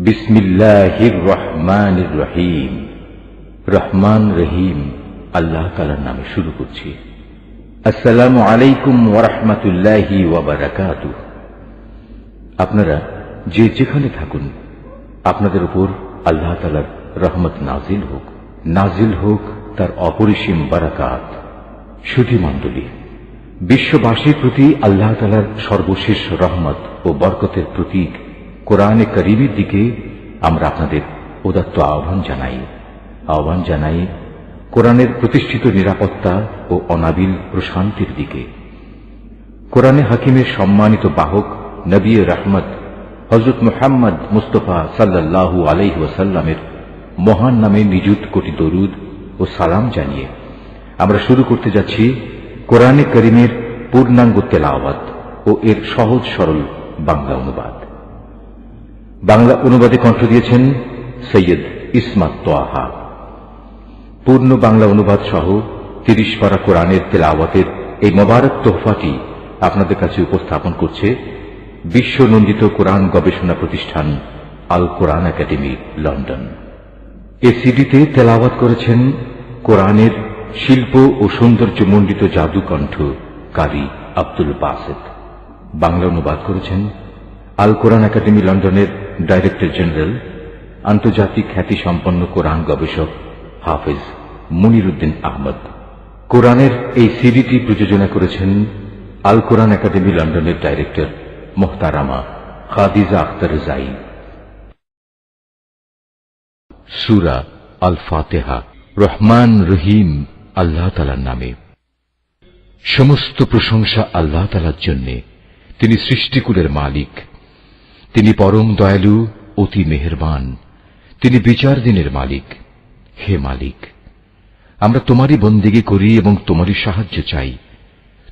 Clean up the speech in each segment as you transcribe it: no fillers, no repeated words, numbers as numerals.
বিসমিল্লাহির রহমানির রহিম। রহমান রহিম আল্লাহ তাআলার নামে শুরু করছি। আসসালামু আলাইকুম ওয়া রাহমাতুল্লাহি ওয়া বারাকাতুহু। আপনারা যে যেখানে থাকুন, আপনাদের উপর আল্লাহ তাআলার রহমত নাজিল হোক তার অপরিসীম বারাকাত। সুধী মণ্ডলী, বিশ্ববাসীর প্রতি আল্লাহ তাআলার সর্বশেষ রহমত ও বরকতের প্রতীক কোরআনে কারীমের দিকে আমরা আপনাদের উদাত্ত আহ্বান জানাই কোরআনের প্রতিষ্ঠিত নিরাপত্তা ও অনাবিল প্রশান্তির দিকে। কোরআনে হাকিমের সম্মানিত বাহক নবী রহমত হযরত মুহাম্মদ মুস্তাফা সাল্লাল্লাহু আলাইহি ওয়াসাল্লামের মহান নামে নিযুত কোটি দরুদ ও সালাম জানিয়ে আমরা শুরু করতে যাচ্ছি কোরআনে কারীমের পূর্ণাঙ্গ তেলাওয়াত ও এর সহজ সরল বাংলা অনুবাদ। বাংলা অনুবাদে কণ্ঠ দিয়েছেন সৈয়দ ইসমাত তোহা। পূর্ণ বাংলা অনুবাদ সহ ৩০ পারা কোরআনের তেলাওয়াতের এই মোবারক তোহফাটি আপনাদের কাছে উপস্থাপন করছে বিশ্বনন্দিত কোরআন গবেষণা প্রতিষ্ঠান আল কোরআন একাডেমি, লন্ডন। এ সিডিতে তেলাওয়াত করেছেন কোরআনের শিল্প ও সৌন্দর্যমণ্ডিত জাদুকণ্ঠ কারি আব্দুল বাসেত। বাংলা অনুবাদ করেছেন আল কোরআন একাডেমি, লন্ডনের ডাইরেক্টর জেনারেল, আন্তর্জাতিক খ্যাতিসম্পন্ন কোরআন গবেষক হাফেজ মুনিরউদ্দিন আহমদ। কোরআনের এই সিডিটি প্রযোজনা করেছেন আল কোরআন একাডেমি, লন্ডনের ডাইরেক্টর মোহতারামা খাদিজা আখতার জাই। সূরা আল ফাতিহা। রহমান রহিম আল্লাহ তাআলার নামে। সমস্ত প্রশংসা আল্লাহ তাআলার জন্য। তিনি সৃষ্টিকুলের মালিক। তিনি পরম দয়ালু, অতি মেহেরবান। তিনি বিচার দিনের মালিক। হে মালিক, আমরা তোমারই বন্দেগী করি এবং তোমারই সাহায্য চাই।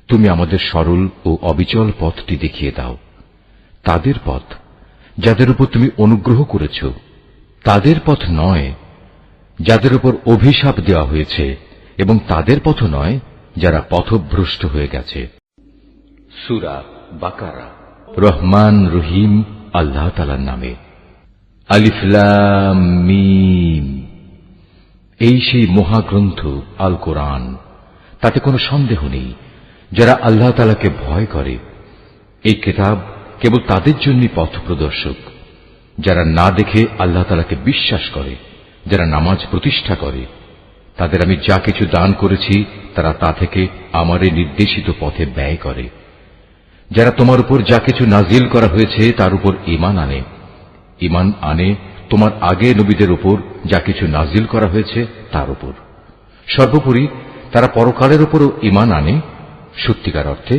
তুমি আমাদের সরল ও অবিচল পথটি দেখিয়ে দাও। তাদের পথ যাদের উপর তুমি অনুগ্রহ করেছ, তাদের পথ নয় যাদের উপর অভিশাপ দেওয়া হয়েছে, এবং তাদের পথ নয় যারা পথভ্রষ্ট হয়ে গেছে। সূরা বাকারা। রহমান রহিম আল্লাহ তাআলার নামে। আলিফ লাম মিম। এই সেই মহাগ্রন্থ আল কোরআন, তাতে কোনো সন্দেহ নেই যারা আল্লাহ তাআলাকে ভয় করে। এই কিতাব কেবল তাদের জন্যই পথ প্রদর্শক, যারা না দেখে আল্লাহ তাআলাকে বিশ্বাস করে, যারা নামাজ প্রতিষ্ঠা করে। তাদের আমি যা কিছু দান করেছি তারা তা থেকে আমারে নির্দেশিত পথে ব্যয় করে। যারা তোমার উপর যা কিছু নাজিল করা হয়েছে তার উপর ঈমান আনে তোমার আগে নবীদের উপর যা কিছু নাজিল করা হয়েছে তার উপর। সর্বোপরি তারা পরকালের উপরও ঈমান আনে। সত্যিকার অর্থে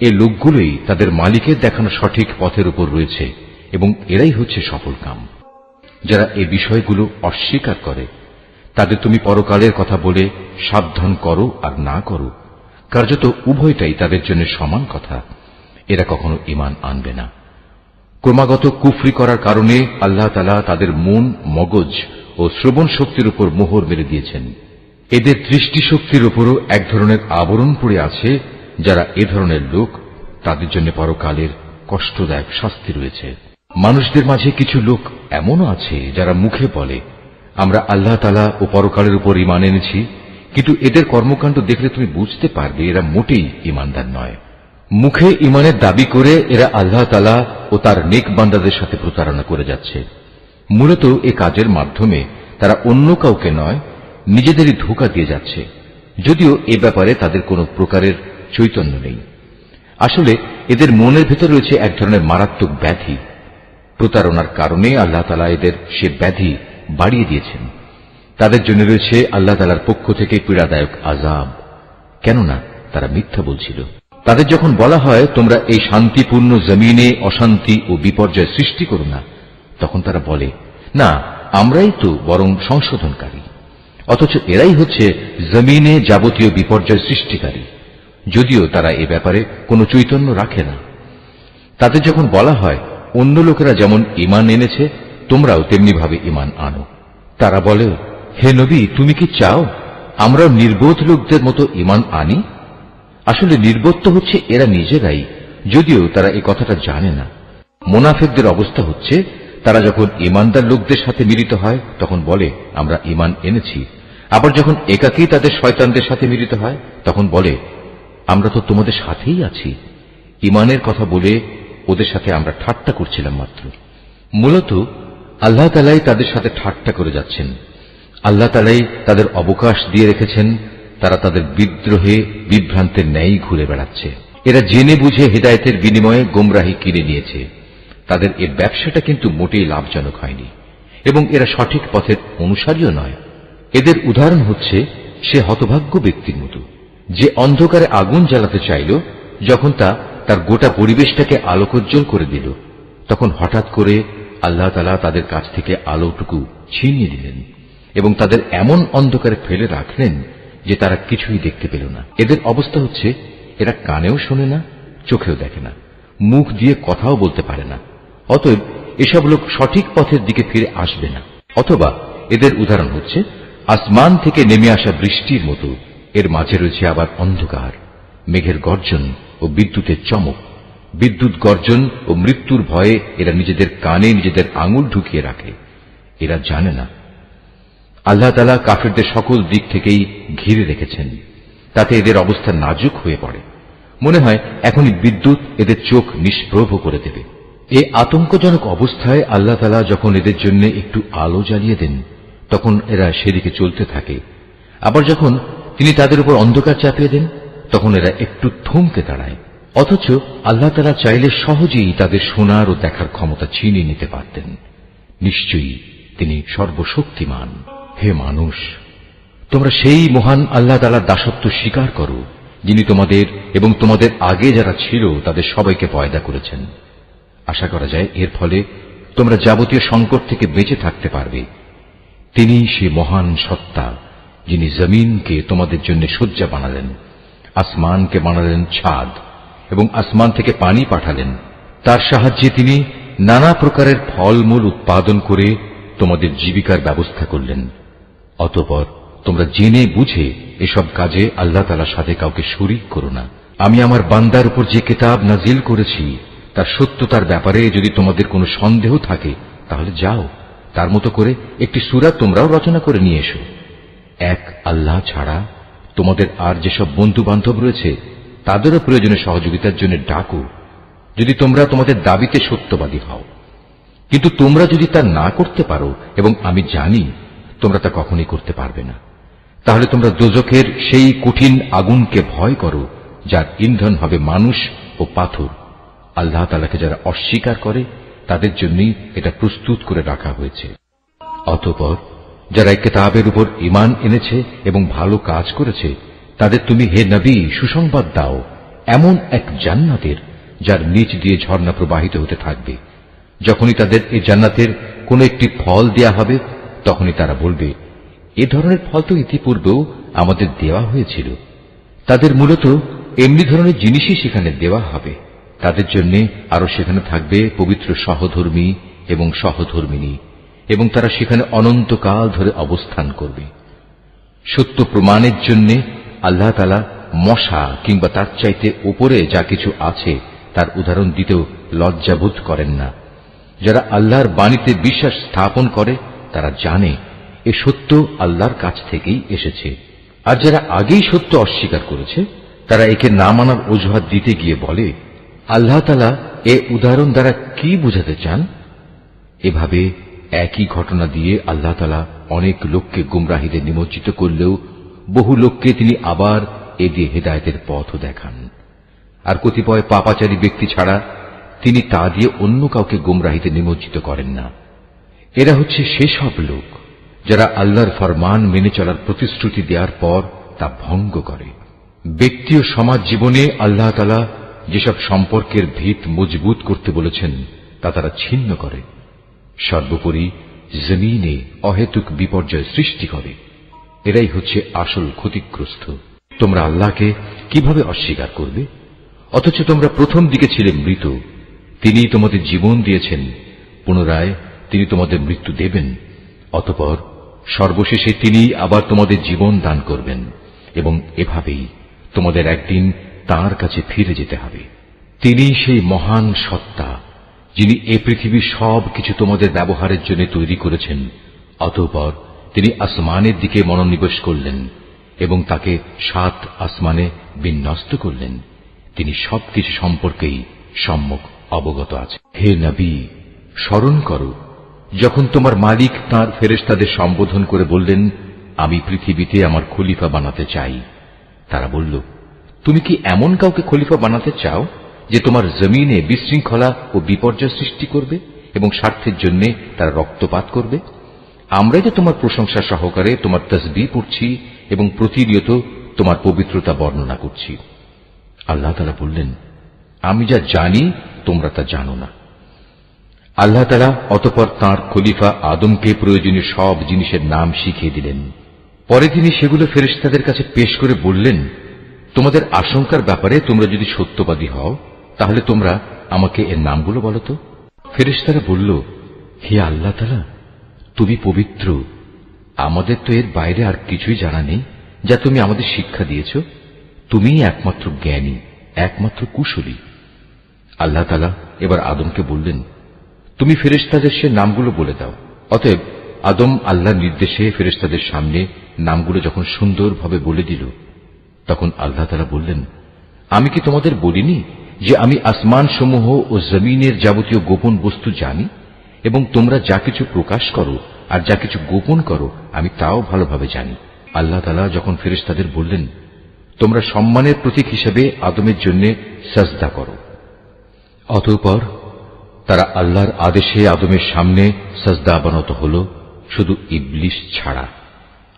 এই লোকগুলোই তাদের মালিকের দেখানো সঠিক পথের উপর রয়েছে, এবং এরাই হচ্ছে সফলকাম। যারা এই বিষয়গুলো অস্বীকার করে তাদের তুমি পরকালের কথা বলে সাবধান করো আর না করো, কার্যত উভয়টাই তাদের জন্য সমান কথা। এরা কখনো ঈমান আনবে না। ক্রমাগত কুফরি করার কারণে আল্লাহ তাআলা তাদের মন, মগজ ও শ্রবণ শক্তির উপর মোহর মেরে দিয়েছেন। এদের দৃষ্টিশক্তির উপরও এক ধরনের আবরণ পড়ে আছে। যারা এ ধরনের লোক, তাদের জন্য পরকালের কষ্টদায়ক শাস্তি রয়েছে। মানুষদের মাঝে কিছু লোক এমনও আছে যারা মুখে বলে আমরা আল্লাহ তাআলা ও পরকালের উপর ঈমান এনেছি, কিন্তু এদের কর্মকাণ্ড দেখলে তুমি বুঝতে পারবে এরা মোটেই ঈমানদার নয়। মুখে ঈমানের দাবি করে এরা আল্লাহ তাআলা ও তার নেক বান্দাদের সাথে প্রতারণা করে যাচ্ছে। মূলত এ কাজের মাধ্যমে তারা অন্য কাউকে নয়, নিজেদেরই ধোঁকা দিয়ে যাচ্ছে, যদিও এ ব্যাপারে তাদের কোনো প্রকারের চৈতন্য নেই। আসলে এদের মনের ভেতর রয়েছে এক ধরনের মারাত্মক ব্যাধি। প্রতারণার কারণে আল্লাহ তাআলা এদের সে ব্যাধি বাড়িয়ে দিয়েছেন। তাদের জন্য রয়েছে আল্লাহ তাআলার পক্ষ থেকে পীড়াদায়ক আযাব, কেননা তারা মিথ্যা বলছিল। তাদের যখন বলা হয় তোমরা এই শান্তিপূর্ণ জমিনে অশান্তি ও বিপর্যয় সৃষ্টি করো না, তখন তারা বলে না, আমরাই তো বরং সংশোধনকারী। অথচ এরাই হচ্ছে জমিনে যাবতীয় বিপর্যয় সৃষ্টিকারী, যদিও তারা এ ব্যাপারে কোনো চৈতন্য রাখে না। তাদের যখন বলা হয় অন্য লোকেরা যেমন ঈমান এনেছে তোমরাও তেমনি ভাবে ঈমান আনো, তারা বলে হে নবী, তুমি কি চাও আমরাও নির্বোধ লোকদের মতো ঈমান আনি? আসলে নির্বোধ তো হচ্ছে এরা নিজেরাই, যদিও তারা এই কথাটা জানে না। মুনাফিকদের অবস্থা হচ্ছে তারা যখন ঈমানদার লোকদের সাথে মিলিত হয় তখন বলে আমরা ঈমান এনেছি। আবার যখন একাকী তাদের শয়তানদের সাথে মিলিত হয় তখন বলে আমরা তো তোমাদের সাথেই আছি। ঈমানের কথা বলে ওদের সাথে আমরা ঠাট্টা করছিলাম মাত্র। মূলত আল্লাহ তাআলাই তাদের সাথে ঠাট্টা করে যাচ্ছেন। আল্লাহ তাআলাই তাদের অবকাশ দিয়ে রেখেছেন। তারা তাদের বিদ্রোহে বিভ্রান্তের ন্যায় ঘুরে বেড়াচ্ছে। এরা জেনে বুঝে হেদায়েতের বিনিময়ে গোমরাহি কিনে নিয়েছে। তাদের এ ব্যবসাটা কিন্তু মোটেই লাভজনক হয়নি এবং এরা সঠিক পথের অনুসারীও নয়। এদের উদাহরণ হচ্ছে সে হতভাগ্য ব্যক্তির মতো যে অন্ধকারে আগুন জ্বালাতে চাইল, যখন তা তার গোটা পরিবেশটাকে আলোকোজ্জ্বল করে দিল, তখন হঠাৎ করে আল্লাহ তাআলা তাদের কাছ থেকে আলোটুকু ছিনিয়ে দিলেন এবং তাদের এমন অন্ধকারে ফেলে রাখলেন যে তারা কিছুই দেখতে পেল না। এদের অবস্থা হচ্ছে এরা কানেও শোনে না, চোখেও দেখে না, মুখ দিয়ে কথাও বলতে পারে না। অতএব এসব লোক সঠিক পথের দিকে ফিরে আসবে না। অথবা এদের উদাহরণ হচ্ছে আসমান থেকে নেমে আসা বৃষ্টির মতো। এর মাঝে রয়েছে আবার অন্ধকার, মেঘের গর্জন ও বিদ্যুতের চমক। বিদ্যুৎ গর্জন ও মৃত্যুর ভয়ে এরা নিজেদের কানে নিজেদের আঙুল ঢুকিয়ে রাখে। এরা জানে না আল্লাহ তাআলা কাফেরদের সকল দিক থেকেই ঘিরে রেখেছেন। তাতে এদের অবস্থা নাজুক হয়ে পড়ে। মনে হয় এখনই বিদ্যুৎ এদের চোখ নিষ্প্রভ করে দেবে। এই আতঙ্কজনক অবস্থায় আল্লাহ তাআলা যখন এদের জন্য একটু আলো জ্বালিয়ে দেন তখন এরা সেদিকে চলতে থাকে। আবার যখন তিনি তাদের উপর অন্ধকার চাপিয়ে দেন তখন এরা একটু থমকে দাঁড়ায়। অথচ আল্লাহ তাআলা চাইলে সহজেই তাদের শোনার ও দেখার ক্ষমতা ছিনিয়ে নিতে পারতেন। নিশ্চয়ই তিনি সর্বশক্তিমান। হে মানুষ, তোমরা সেই মহান আল্লাহ তাআলার দাসত্ব স্বীকার করো যিনি তোমাদের এবং তোমাদের আগে যারা ছিল তাদের সবাইকে পয়দা করেছেন। আশা করা যায় এর ফলে তোমরা যাবতীয় সংকট থেকে বেঁচে থাকতে পারবে। তিনি সে মহান সত্তা যিনি জমিনকে তোমাদের জন্য শয্যা বানালেন, আসমানকে বানালেন ছাদ এবং আসমান থেকে পানি পাঠালেন। তার সাহায্যে তিনি নানা প্রকারের ফলমূল উৎপাদন করে তোমাদের জীবিকার ব্যবস্থা করলেন। অতঃপর তোমরা জেনে বুঝে এসব কাজে আল্লাহ তাআলার সাথে কাউকে শরীক করো না। আমি আমার বান্দার উপর যে কিতাব নাজিল করেছি তার সত্যতার ব্যাপারে যদি তোমাদের কোনো সন্দেহ থাকে তাহলে যাও, তার মতো করে একটি সূরা তোমরাও রচনা করে নিয়ে এসো। এক আল্লাহ ছাড়া তোমাদের আর যেসব বন্ধু বান্ধব রয়েছে তাদেরও প্রয়োজনে সহযোগিতার জন্য ডাকো, যদি তোমরা তোমাদের দাবিতে সত্যবাদী হও। কিন্তু তোমরা যদি তা না করতে পারো, এবং আমি জানি তোমরা তা কখনই করতে পারবে না, তাহলে তোমরা দোজখের সেই কঠিন আগুনকে ভয় করো যার ইন্ধন হবে মানুষ ও পাথর। আল্লাহ তাআলাকে যারা অস্বীকার করে তাদের জন্যই এটা প্রস্তুত করে রাখা হয়েছে। অতঃপর যারা এই কিতাবের উপর ঈমান এনেছে এবং ভালো কাজ করেছে তাদের তুমি হে নবী সুসংবাদ দাও এমন এক জান্নাতের যার নিচ দিয়ে ঝর্ণা প্রবাহিত হতে থাকবে। যখনই তাদের এই জান্নাতের কোন একটি ফল দেয়া হবে তখনই তারা বলবে, এ ধরনের ফল তো ইতিপূর্বেও আমাদের দেওয়া হয়েছিল। তাদের মূলত এমনি ধরনের জিনিসই সেখানে দেওয়া হবে। তাদের জন্য আরো সেখানে থাকবে পবিত্র সহধর্মী এবং সহধর্মিনী, এবং তারা সেখানে অনন্তকাল ধরে অবস্থান করবে। সত্য প্রমাণের জন্য আল্লাহ তাআলা মশা কিংবা তার চাইতে উপরে যা কিছু আছে তার উদাহরণ দিতেও লজ্জাবোধ করেন না। যারা আল্লাহর বাণীতে বিশ্বাস স্থাপন করে তারা জানে এ সত্য আল্লাহর কাছ থেকেই এসেছে। আর যারা আগেই সত্য অস্বীকার করেছে তারা একে না মানার অজুহাত দিতে গিয়ে বলে, আল্লাহ তাআলা এ উদাহরণ দ্বারা কি বুঝাতে চান? এভাবে একই ঘটনা দিয়ে আল্লাহ তাআলা অনেক লোককে গুমরাহিতে নিমজ্জিত করলেও বহু লোককে তিনি আবার এ দিয়ে হেদায়েতের পথও দেখান। আর কতিপয় পাপাচারী ব্যক্তি ছাড়া তিনি তা দিয়ে অন্য কাউকে গুমরাহিতে নিমজ্জিত করেন না। এরা হচ্ছে সেসব লোক যারা আল্লাহর ফরমান মেনে চলার প্রতিশ্রুতি দেওয়ার পর তা ভঙ্গ করে। ব্যক্তি ও সমাজ জীবনে আল্লাহ তাআলা যেসব সম্পর্কের ভিত মজবুত করতে বলেছেন তা তারা ছিন্ন করে। সর্বোপরি জমিনে অহেতুক বিপর্যয় সৃষ্টি করে। এরাই হচ্ছে আসল ক্ষতিগ্রস্ত। তোমরা আল্লাহকে কিভাবে অস্বীকার করবে? অথচ তোমরা প্রথম দিকে ছিলে মৃত। তিনি তোমাদের জীবন দিয়েছেন, পুনরায় তিনি তোমাদের মৃত্যু দেবেন। অতঃপর সর্বশেষে তিনি আবার তোমাদের জীবন দান করবেন, এবং এভাবেই তোমাদের একদিন তাঁর কাছে ফিরে যেতে হবে। তিনি সেই মহান সত্তা যিনি এ পৃথিবীর সব কিছু তোমাদের ব্যবহারের জন্য তৈরি করেছেন, অতঃপর তিনি আসমানের দিকে মনোনিবেশ করলেন এবং তাকে 7 আসমানে বিন্যস্ত করলেন। তিনি সবকিছু সম্পর্কেই সম্যক অবগত আছে। হে নবী, স্মরণ করো যখন তোমার মালিক তাঁর ফেরেশতাদের সম্বোধন করে বললেন, আমি পৃথিবীতে আমার খলিফা বানাতে চাই। তারা বলল, তুমি কি এমন কাউকে খলিফা বানাতে চাও যে তোমার জমিনে বিশৃঙ্খলা ও বিপর্যয় সৃষ্টি করবে এবং স্বার্থের জন্য তারা রক্তপাত করবে? আমরাই তো তোমার প্রশংসা সহকারে তোমার তাসবিহ পড়ছি এবং প্রতিনিয়ত তোমার পবিত্রতা বর্ণনা করছি। আল্লাহ তাআলা বললেন, আমি যা জানি তোমরা তা জানো না। আল্লাহ তাআলা অতঃপর তাঁর খলিফা আদমকে প্রয়োজনীয় সব জিনিসের নাম শিখিয়ে দিলেন। পরে তিনি সেগুলো ফেরেশতাদের কাছে পেশ করে বললেন, তোমাদের আশঙ্কার ব্যাপারে তোমরা যদি সত্যবাদী হও তাহলে তোমরা আমাকে এর নামগুলো বলো তো। ফেরেশতারা বলল, হে আল্লাহ তাআলা, তুমি পবিত্র, আমাদের তো এর বাইরে আর কিছুই জানা নেই যা তুমি আমাদের শিক্ষা দিয়েছ। তুমিই একমাত্র জ্ঞানী, একমাত্র কুশলী। আল্লাহ তাআলা এবার আদমকে বললেন, তুমি ফেরেশতাদের সে নামগুলো বলে দাও। অতএব আদম আল্লাহর নির্দেশে ফেরেশতাদের সামনে নামগুলো যখন সুন্দরভাবে বলে দিল, তখন আল্লাহ তাআলা বললেন, আমি কি তোমাদের বলিনি যে আমি আসমান সমূহ ও জমিনের যাবতীয় গোপন বস্তু জানি এবং তোমরা যা কিছু প্রকাশ করো আর যা কিছু গোপন করো আমি তাও ভালোভাবে জানি। আল্লাহ তাআলা যখন ফেরেশতাদের বললেন, তোমরা সম্মানের প্রতীক হিসেবে আদমের জন্য সাজদা করো, অতঃপর তারা আল্লাহর আদেশে আদমের সামনে সাজদা অবনত হল, শুধু ইবলিস ছাড়া।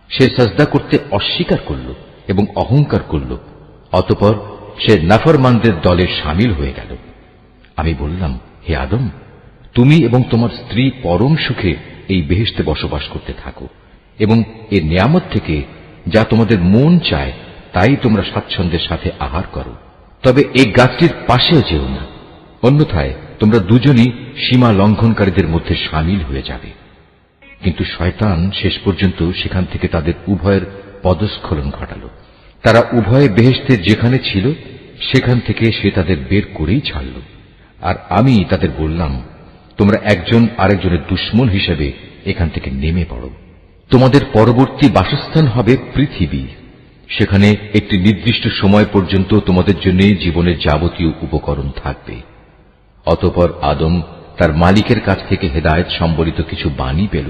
সে সাজদা করতে অস্বীকার করল এবং অহংকার করল, অতঃপর সে নাফরমানদের দলে শামিল হয়ে গেল। আমি বললাম, হে আদম, তুমি এবং তোমার স্ত্রী পরম সুখে এই বেহেশতে বসবাস করতে থাকো এবং এর নিয়ামত থেকে যা তোমাদের মন চায় তাই তোমরা স্বাচ্ছন্দ্যের সাথে আহার করো, তবে এই গাছটির পাশেও যেও না, অন্যথায় তোমরা দুজনই সীমা লঙ্ঘনকারীদের মধ্যে শামিল হয়ে যাবে। কিন্তু শয়তান শেষ পর্যন্ত সেখান থেকে তাদের উভয়ের পদস্খলন ঘটাল। তারা উভয়ে বেহেশতের যেখানে ছিল সেখান থেকে সে তাদের বের করেই ছাড়ল। আর আমি তাদের বললাম, তোমরা একজন আরেকজনের দুশমন হিসেবে এখান থেকে নেমে পড়ো। তোমাদের পরবর্তী বাসস্থান হবে পৃথিবী, সেখানে একটি নির্দিষ্ট সময় পর্যন্ত তোমাদের জন্য জীবনের যাবতীয় উপকরণ থাকবে। অতঃপর আদম তার মালিকের কাছ থেকে হেদায়েত সম্বলিত কিছু বাণী পেল।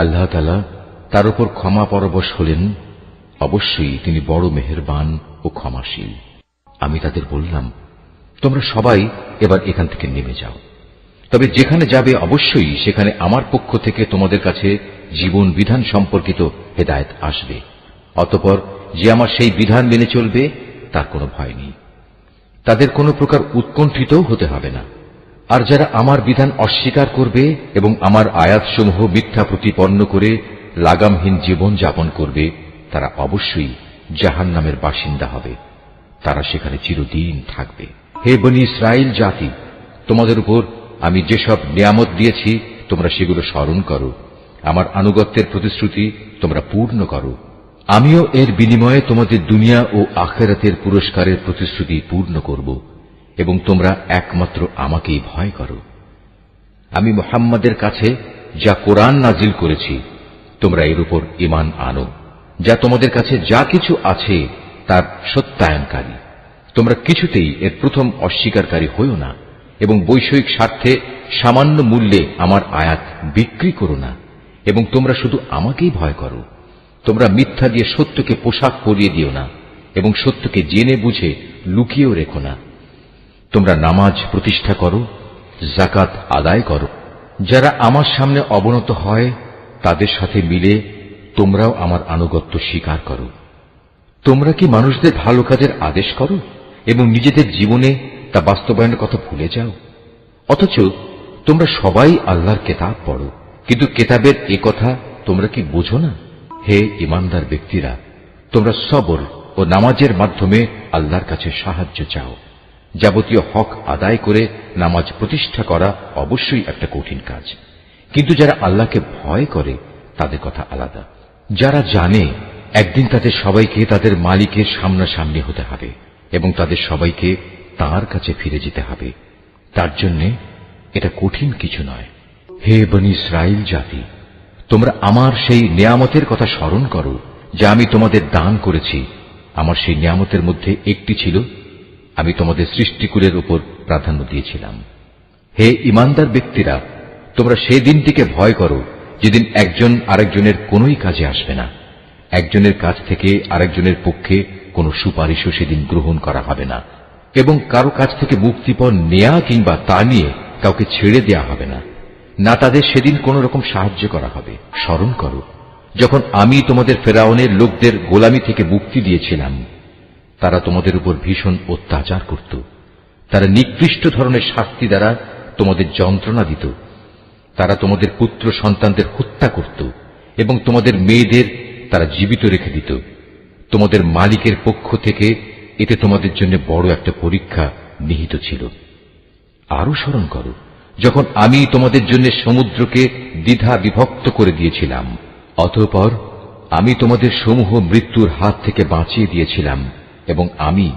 আল্লাহ তাআলা তার উপর ক্ষমা পরবশ হলেন, অবশ্যই তিনি বড় মেহেরবান ও ক্ষমাশীল। আমি তাদের বললাম, তোমরা সবাই এবার এখান থেকে নেমে যাও, তবে যেখানে যাবে অবশ্যই সেখানে আমার পক্ষ থেকে তোমাদের কাছে জীবন বিধান সম্পর্কিত হেদায়েত আসবে। অতঃপর যে আমার সেই বিধান মেনে চলবে তার কোনো ভয় নেই, তাদের কোনো প্রকার উৎকণ্ঠিতও হতে হবে না। আর যারা আমার বিধান অস্বীকার করবে এবং আমার আয়াতসমূহ মিথ্যা প্রতিপন্ন করে লাগামহীন জীবন যাপন করবে, তারা অবশ্যই জাহান্নামের বাসিন্দা হবে, তারা সেখানে চিরদিন থাকবে। হে বনী ইসরাইল জাতি, তোমাদের উপর আমি যেসব নিয়ামত দিয়েছি তোমরা সেগুলো স্মরণ করো, আমার আনুগত্যের প্রতিশ্রুতি তোমরা পূর্ণ করো। আমিও এর বিনিময়ে তোমাদের দুনিয়া ও আখিরাতের পুরস্কারের প্রতিশ্রুতি পূর্ণ করব এবং তোমরা একমাত্র আমাকেই ভয় করো। আমি মুহাম্মাদের কাছে যা কোরআন নাজিল করেছি তোমরা এর উপর ঈমান আনো, যা তোমাদের কাছে যা কিছু আছে তার সত্যায়নকারী। তোমরা কিছুতেই এর প্রথম অস্বীকারী হইও না এবং বৈষয়িক স্বার্থে সামান্য মূল্যে আমার আয়াত বিক্রি করো না এবং তোমরা শুধু আমাকেই ভয় করো। তোমরা মিথ্যা দিয়ে সত্যকে পোশাক পরিয়ে দিও না এবং সত্যকে জেনে বুঝে লুকিয়েও রেখো না। তোমরা নামাজ প্রতিষ্ঠা করো, যাকাত আদায় করো। যারা আমার সামনে অবনত হয় তাদের সাথে মিলে তোমরাও আমার আনুগত্য স্বীকার করো। তোমরা কি মানুষদের ভালো কাজের আদেশ করো এবং নিজেদের জীবনে তা বাস্তবায়নের কথা ভুলে যাও? অথচ তোমরা সবাই আল্লাহর কেতাব পড়ো, কিন্তু কেতাবের এ কথা তোমরা কি বোঝো না? হে ঈমানদার ব্যক্তিরা, তোমরা সবর ও নামাজের মাধ্যমে আল্লাহর কাছে সাহায্য চাও। যাবতীয় হক আদায় করে নামাজ প্রতিষ্ঠা করা অবশ্যই একটা কঠিন কাজ, কিন্তু যারা আল্লাহকে ভয় করে তাদের কথা আলাদা। যারা জানে একদিন তাদের সবাইকে তাদের মালিকের সামনাসামনি হতে হবে এবং তাদের সবাইকে তাঁর কাছে ফিরে যেতে হবে, তার জন্য এটা কঠিন কিছু নয়। হে বনী ইসরাইল জাতি, তোমরা আমার সেই নিয়ামতের কথা স্মরণ করো যা আমি তোমাদের দান করেছি। আমার সেই নিয়ামতের মধ্যে একটি ছিল, আমি তোমাদের সৃষ্টিকুলের উপর প্রাধান্য দিয়েছিলাম। হে ইমানদার ব্যক্তিরা, তোমরা সেই দিনটিকে ভয় করো যেদিন একজন আরেকজনের কোনোই কাজে আসবে না। একজনের কাছ থেকে আরেকজনের পক্ষে কোনো সুপারিশও সেদিন গ্রহণ করা হবে না, এবং কারো কাছ থেকে মুক্তিপণ নেয়া কিংবা তা নিয়ে কাউকে ছেড়ে দেয়া হবে না, না তাদের সেদিন কোন রকম সাহায্য করা হবে। স্মরণ করো যখন আমি তোমাদের ফেরাউনের লোকদের গোলামি থেকে মুক্তি দিয়েছিলাম। তারা তোমাদের উপর ভীষণ অত্যাচার করত। তারা নিকৃষ্ট ধরনের শাস্তি দ্বারা তোমাদের যন্ত্রণা দিত। তারা তোমাদের পুত্র সন্তানদের হত্যা করত এবং তোমাদের মেয়েদের তারা জীবিত রেখে দিত। তোমাদের মালিকের পক্ষ থেকে এতে তোমাদের জন্য বড় একটা পরীক্ষা নিহিত ছিল। আরো স্মরণ করো যখন আমি তোমাদের জন্য সমুদ্রকে দ্বিধা বিভক্ত করে দিয়েছিলাম, অতঃপর আমি তোমাদের সমূহ মৃত্যুর হাত থেকে বাঁচিয়ে দিয়েছিলাম, এবং আমি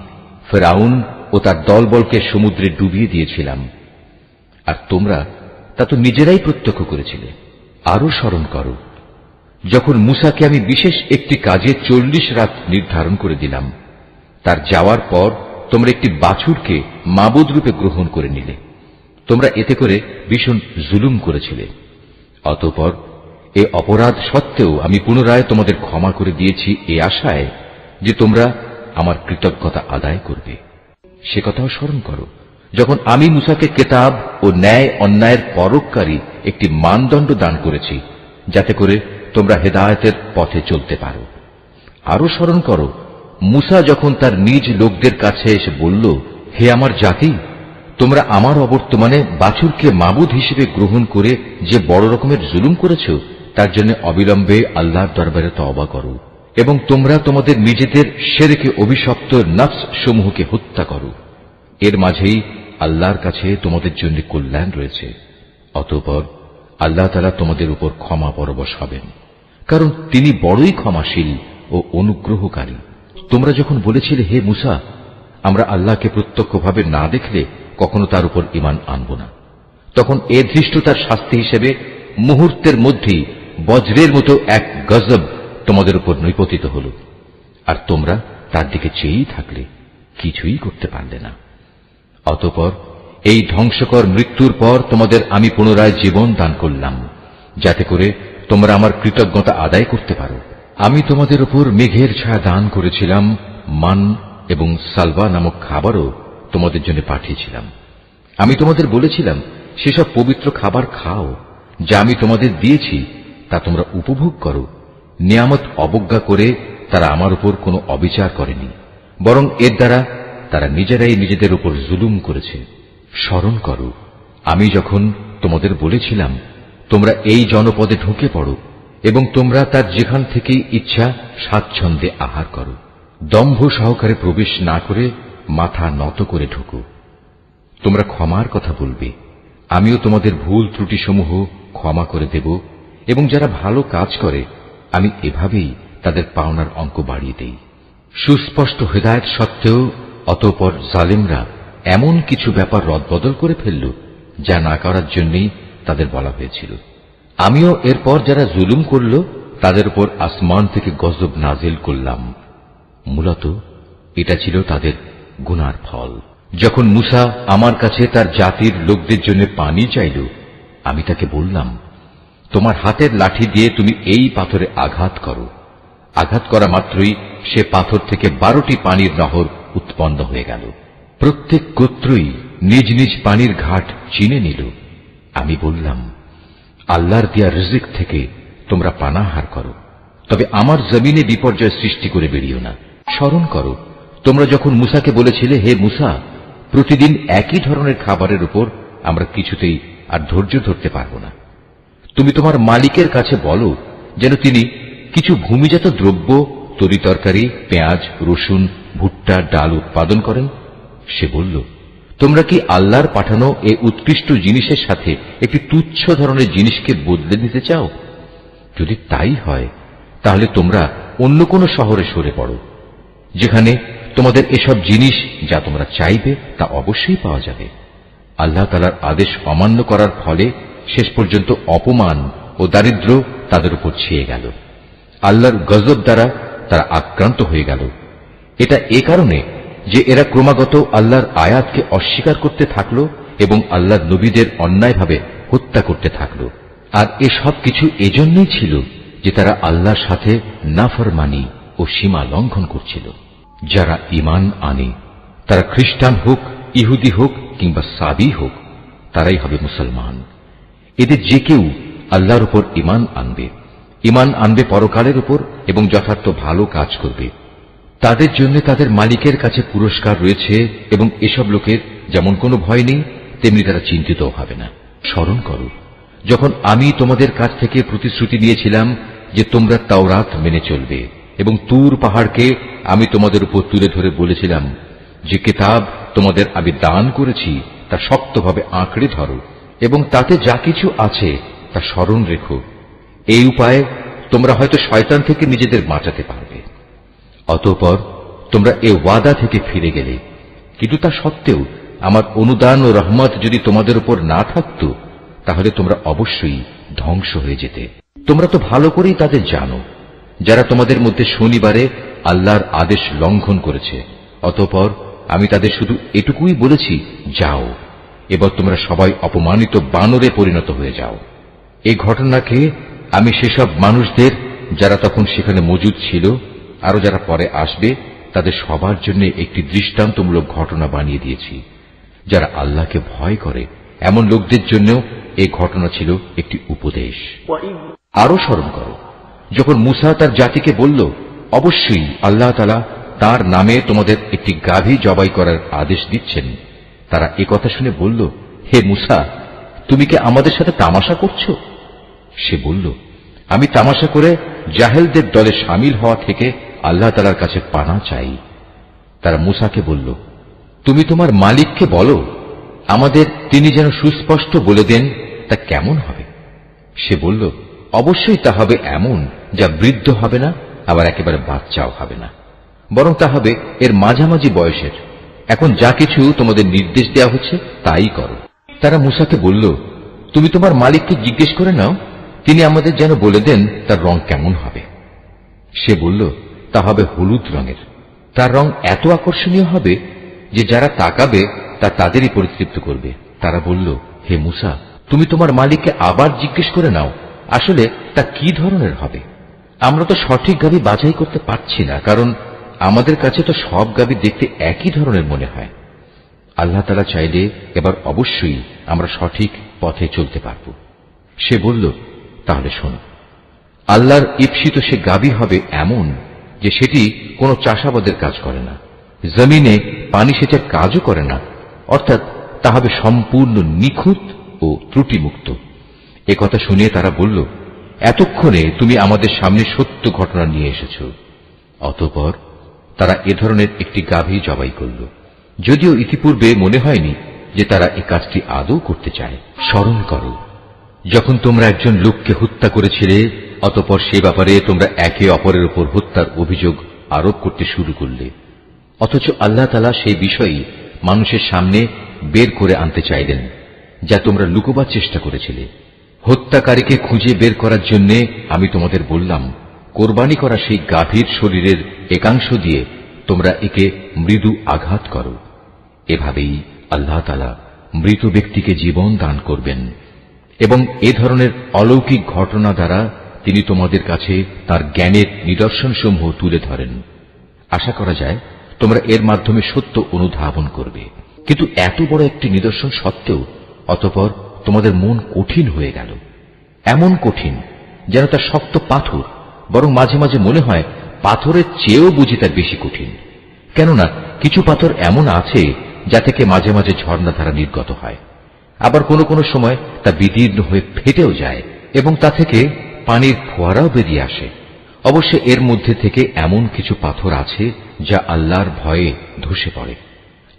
ফেরাউন ও তার দলবলকে সমুদ্রে ডুবিয়ে দিয়েছিলাম। আর তোমরা তা তো নিজেরাই প্রত্যক্ষ করেছিলে। আরো স্মরণ করো যখন মূসাকে আমি বিশেষ একটি কাজে 40 রাত নির্ধারণ করে দিলাম। তার যাওয়ার পর তোমরা একটি বাছুরকে মাবুদ রূপে গ্রহণ করে নিলে। তোমরা এতে করে ভীষণ জুলুম করেছিলে। অতঃপর এ অপরাধ সত্ত্বেও আমি পুনরায় তোমাদের ক্ষমা করে দিয়েছি এ আশায় যে তোমরা আমার কৃতজ্ঞতা আদায় করবে। সে কথাও স্মরণ করো যখন আমি মূসাকে কেতাব ও ন্যায় অন্যায়ের পরককারী একটি মানদণ্ড দান করেছি, যাতে করে তোমরা হেদায়েতের পথে চলতে পারো। আরো স্মরণ করো মূসা যখন তার নিজ লোকদের কাছে এসে বলল, হে আমার জাতি, তোমরা আমার অবর্তমানে বাছুরকে মাবুদ হিসেবে গ্রহণ করে যে বড় রকমের জুলুম করেছ, তার জন্য অবিলম্বে আল্লাহর দরবারে তওবা করো, এবং তোমরা তোমাদের নিজেদের শিরকে অভিশপ্ত নফস সমূহকে হত্যা করো। এর মাঝেই আল্লাহর কাছে তোমাদের জন্য কল্যাণ রয়েছে। অতঃপর আল্লাহ তাআলা তোমাদের উপর ক্ষমা পরবশ হবেন, কারণ তিনি বড়ই ক্ষমাশীল ও অনুগ্রহকারী। তোমরা যখন বলেছিলে, হে মূসা, আমরা আল্লাহকে প্রত্যক্ষভাবে না দেখলে কখনো তার উপর ঈমান আনব না, তখন এ ধৃষ্টতার শাস্তি হিসেবে মুহূর্তের মধ্যেই বজ্রের মতো এক গজব তোমাদের উপর নৈপতিত হল, আর তোমরা তার দিকে চেয়েই থাকলে, কিছুই করতে পারলে না। অতঃপর এই ধ্বংসকর মৃত্যুর পর তোমাদের আমি পুনরায় জীবন দান করলাম, যাতে করে তোমরা আমার কৃতজ্ঞতা আদায় করতে পারো। আমি তোমাদের উপর মেঘের ছায়া দান করেছিলাম, মান এবং সালওয়া নামক খাবারও তোমাদের জন্য পাঠিয়েছিলাম। আমি তোমাদের বলেছিলাম, সেসব পবিত্র খাবার খাও যা আমি তোমাদের দিয়েছি, তা তোমরা উপভোগ করো। নিয়ামত অবজ্ঞা করে তারা আমার উপর কোনো অবিচার করেনি, বরং এর দ্বারা তারা নিজেরাই নিজেদের উপর জুলুম করেছে। স্মরণ করো আমি যখন তোমাদের বলেছিলাম, তোমরা এই জনপদে ঢুকে পড়ো এবং তোমরা তার যেখান থেকেই ইচ্ছা স্বাচ্ছন্দ্যে আহার করো। দম্ভ সহকারে প্রবেশ না করে মাথা নত করে ঢুকো। তোমরা ক্ষমার কথা বলবে, আমিও তোমাদের ভুল ত্রুটিসমূহ ক্ষমা করে দেব, এবং যারা ভালো কাজ করে আমি এভাবেই তাদের পাওনার অঙ্ক বাড়িয়ে দেই। সুস্পষ্ট হেদায়েত সত্ত্বেও অতঃপর জালিমরা এমন কিছু ব্যাপার রদবদল করে ফেলল যা না করার জন্যই তাদের বলা হয়েছিল। আমিও এরপর যারা জুলুম করল তাদের উপর আসমান থেকে গজব নাজিল করলাম। মূলত এটা ছিল তাদের গুনার ফল। যখন মূসা আমার কাছে তার জাতির লোকদের জন্য পানি চাইল, আমি তাকে বললাম, তোমার হাতের লাঠি দিয়ে তুমি এই পাথরে আঘাত করো। আঘাত করা মাত্রই সে পাথর থেকে 12টি পানির নহর উৎপন্ন হয়ে গেল। প্রত্যেক গোত্রই নিজ নিজ পানির ঘাট চিনে নিল। আমি বললাম, আল্লাহর দেয়া রিজিক থেকে তোমরা পানাহার করো, তবে আমার জমিনে বিপর্যয় সৃষ্টি করে বেরিও না। স্মরণ করো তোমরা যখন মূসাকে বলেছিলে, হে মূসা, প্রতিদিন একই ধরনের খাবারের উপর আমরা কিছুতেই আর ধৈর্য ধরতে পারব না। তুমি তোমার মালিকের কাছে বলো যেন তিনি কিছু ভূমিজাত দ্রব্য, তরিতরকারি, পেঁয়াজ, রসুন, ভুট্টা, ডাল উৎপাদন করেন। সে বলল, তোমরা কি আল্লাহর পাঠানো এই উৎকৃষ্ট জিনিসের সাথে একটি তুচ্ছ ধরনের জিনিসকে বদলে দিতে চাও? যদি তাই হয় তাহলে তোমরা অন্য কোনো শহরে সরে পড়ো, যেখানে তোমাদের এসব জিনিস যা তোমরা চাইবে তা অবশ্যই পাওয়া যাবে। আল্লাহ তাআলার আদেশ অমান্য করার ফলে শেষ পর্যন্ত অপমান ও দারিদ্র তাদের উপর ছেয়ে গেল। আল্লাহর গজব দ্বারা তারা আক্রান্ত হয়ে গেল। এটা এ কারণে যে এরা ক্রমাগত আল্লাহর আয়াতকে অস্বীকার করতে থাকল এবং আল্লাহর নবীদের অন্যায়ভাবে হত্যা করতে থাকল। আর এসব কিছু এজন্যই ছিল যে তারা আল্লাহর সাথে নাফরমানি ও সীমা লঙ্ঘন করছিল। যারা ঈমান আনে, তারা খ্রিস্টান হোক, ইহুদি হোক কিংবা সাবি হোক, তারাই হবে মুসলমান। এদের যে কেউ আল্লাহর উপর ঈমান আনবে পরকালের উপর এবং যথার্থ ভালো কাজ করবে, তাদের জন্য তাদের মালিকের কাছে পুরস্কার রয়েছে এবং এসব লোকের যেমন কোনো ভয় নেই, তেমনি তারা চিন্তিত হবে না। স্মরণ করো যখন আমি তোমাদের কাছ থেকে প্রতিশ্রুতি নিয়েছিলাম যে তোমরা তাওরাত মেনে চলবে, এবং তুর পাহাড়কে আমি তোমাদের উপর তুলে ধরে বলেছিলাম যে কিতাব তোমাদের আমি দান করেছি তা শক্তভাবে আঁকড়ে ধরো এবং তাতে যা কিছু আছে তা স্মরণ রেখো। এই উপায়ে তোমরা হয়তো শয়তান থেকে নিজেদের বাঁচাতে পারবে। অতঃপর তোমরা এ ওয়াদা থেকে ফিরে গেলে, কিন্তু তা সত্ত্বেও আমার অনুদান ও রহমত যদি তোমাদের উপর না থাকত, তাহলে তোমরা অবশ্যই ধ্বংস হয়ে যেতে। তোমরা তো ভালো করেই তাদের জানো যারা তোমাদের মধ্যে শনিবারে আল্লাহর আদেশ লঙ্ঘন করেছে। অতঃপর আমি তাদের শুধু এটুকুই বলেছি, যাও, এবার তোমরা সবাই অপমানিত বানরে পরিণত হয়ে যাও। এই ঘটনাকে আমি সেসব মানুষদের যারা তখন সেখানে মজুদ ছিল, আরো যারা পরে আসবে, তাদের সবার জন্য একটি দৃষ্টান্তমূলক ঘটনা বানিয়ে দিয়েছি। যারা আল্লাহকে ভয় করে এমন লোকদের জন্য এই ঘটনা ছিল একটি উপদেশ। আরো স্মরণ করো যখন মূসা তার জাতিকে বলল, অবশ্যই আল্লাহ তাআলা তার নামে তোমাদের একটি গাভী জবাই করার আদেশ দিচ্ছেন। তারা একথা শুনে বলল, হে মূসা, তুমি কি আমাদের সাথে তামাশা করছো? সে বলল, আমি তামাশা করে জাহেলদের দলে শামিল হওয়া থেকে আল্লাহ তাআলার কাছে পানা চাই। তারা মূসাকে বলল, তুমি তোমার মালিককে বলো আমাদের তিনি যেন সুস্পষ্ট বলে দেন তা কেমন হবে। সে বলল, অবশ্যই তা হবে এমন যা বৃদ্ধ হবে না, আবার একেবারে বাচ্চাও হবে না, বরং তা হবে এর মাঝামাঝি বয়সের। এখন যা কিছু তোমাদের নির্দেশ দেওয়া হচ্ছে তাই করো। তারা মূসাকে বলল, তুমি তোমার মালিককে জিজ্ঞেস করে নাও, তিনি আমাদের যেন বলে দেন তার রং কেমন হবে। সে বলল, তা হবে হলুদ রঙের। তার রং এত আকর্ষণীয় হবে যে যারা তাকাবে তা তাদেরই পরিতৃপ্ত করবে। তারা বলল, হে মূসা, তুমি তোমার মালিককে আবার জিজ্ঞেস করে নাও আসলে তা কি ধরনের হবে। আমরা তো সঠিক গাভী বাছাই করতে পারছি না, কারণ আমাদের কাছে তো সব গাভী দেখতে একই ধরনের মনে হয়। আল্লাহ তাআলা চাইলে এবার অবশ্যই আমরা সঠিক পথে চলতে পারব। সে বলল, তাহলে শোনো, আল্লাহর ঈপ্সিত সে গাভী হবে এমন যে সেটি কোনো চাষাবাদের কাজ করে না, জমিনে পানি সেচের কাজও করে না, অর্থাৎ তা হবে সম্পূর্ণ নিখুঁত ও ত্রুটিমুক্ত। একথা শুনে তারা বলল, এতক্ষণে তুমি আমাদের সামনে সত্য ঘটনা নিয়ে এসেছ। অতঃপর তারা এ ধরনের একটি গাভী জবাই করল, যদিও ইতিপূর্বে মনে হয়নি যে তারা এই কাজটি আদৌ করতে চায়। স্মরণ করো যখন তোমরা একজন লোককে হত্যা করেছিলে, অতঃপর সে ব্যাপারে তোমরা একে অপরের উপর হত্যার অভিযোগ আরোপ করতে শুরু করলে, অথচ আল্লাহ তাআলা সেই বিষয়ই মানুষের সামনে বের করে আনতে চাইলেন যা তোমরা লুকোবার চেষ্টা করেছিলে। হত্যাকারীকে খুঁজে বের করার জন্য আমি তোমাদের বললাম, কোরবানি করা সেই গাভীর শরীরের একাংশ দিয়ে তোমরা একে মৃদু আঘাত করো। এভাবেই আল্লাহ তাআলা মৃত ব্যক্তিকে জীবন দান করবেন এবং এ ধরনের অলৌকিক ঘটনা দ্বারা তিনি তোমাদের কাছে তার জ্ঞানের নিদর্শনসমূহ তুলে ধরেন। আশা করা যায় তোমরা এর মাধ্যমে সত্য অনুধাবন করবে। কিন্তু এত বড় একটি নিদর্শন সত্ত্বেও অতঃপর তোমাদের মন কঠিন হয়ে গেল, এমন কঠিন যেন তা শক্ত পাথর, বরং মাঝে মাঝে মনে হয় পাথরের চেয়েও বুঝি তার বেশি কঠিন। কেননা কিছু পাথর এমন আছে যা থেকে মাঝে মাঝে ঝর্ণাধারা নির্গত হয়, আবার কোনো কোনো সময় তা বিদীর্ণ হয়ে ফেটেও যায় এবং তা থেকে পানির ফোয়ারাও বেরিয়ে আসে। অবশ্য এর মধ্যে থেকে এমন কিছু পাথর আছে যা আল্লাহর ভয়ে ধসে পড়ে।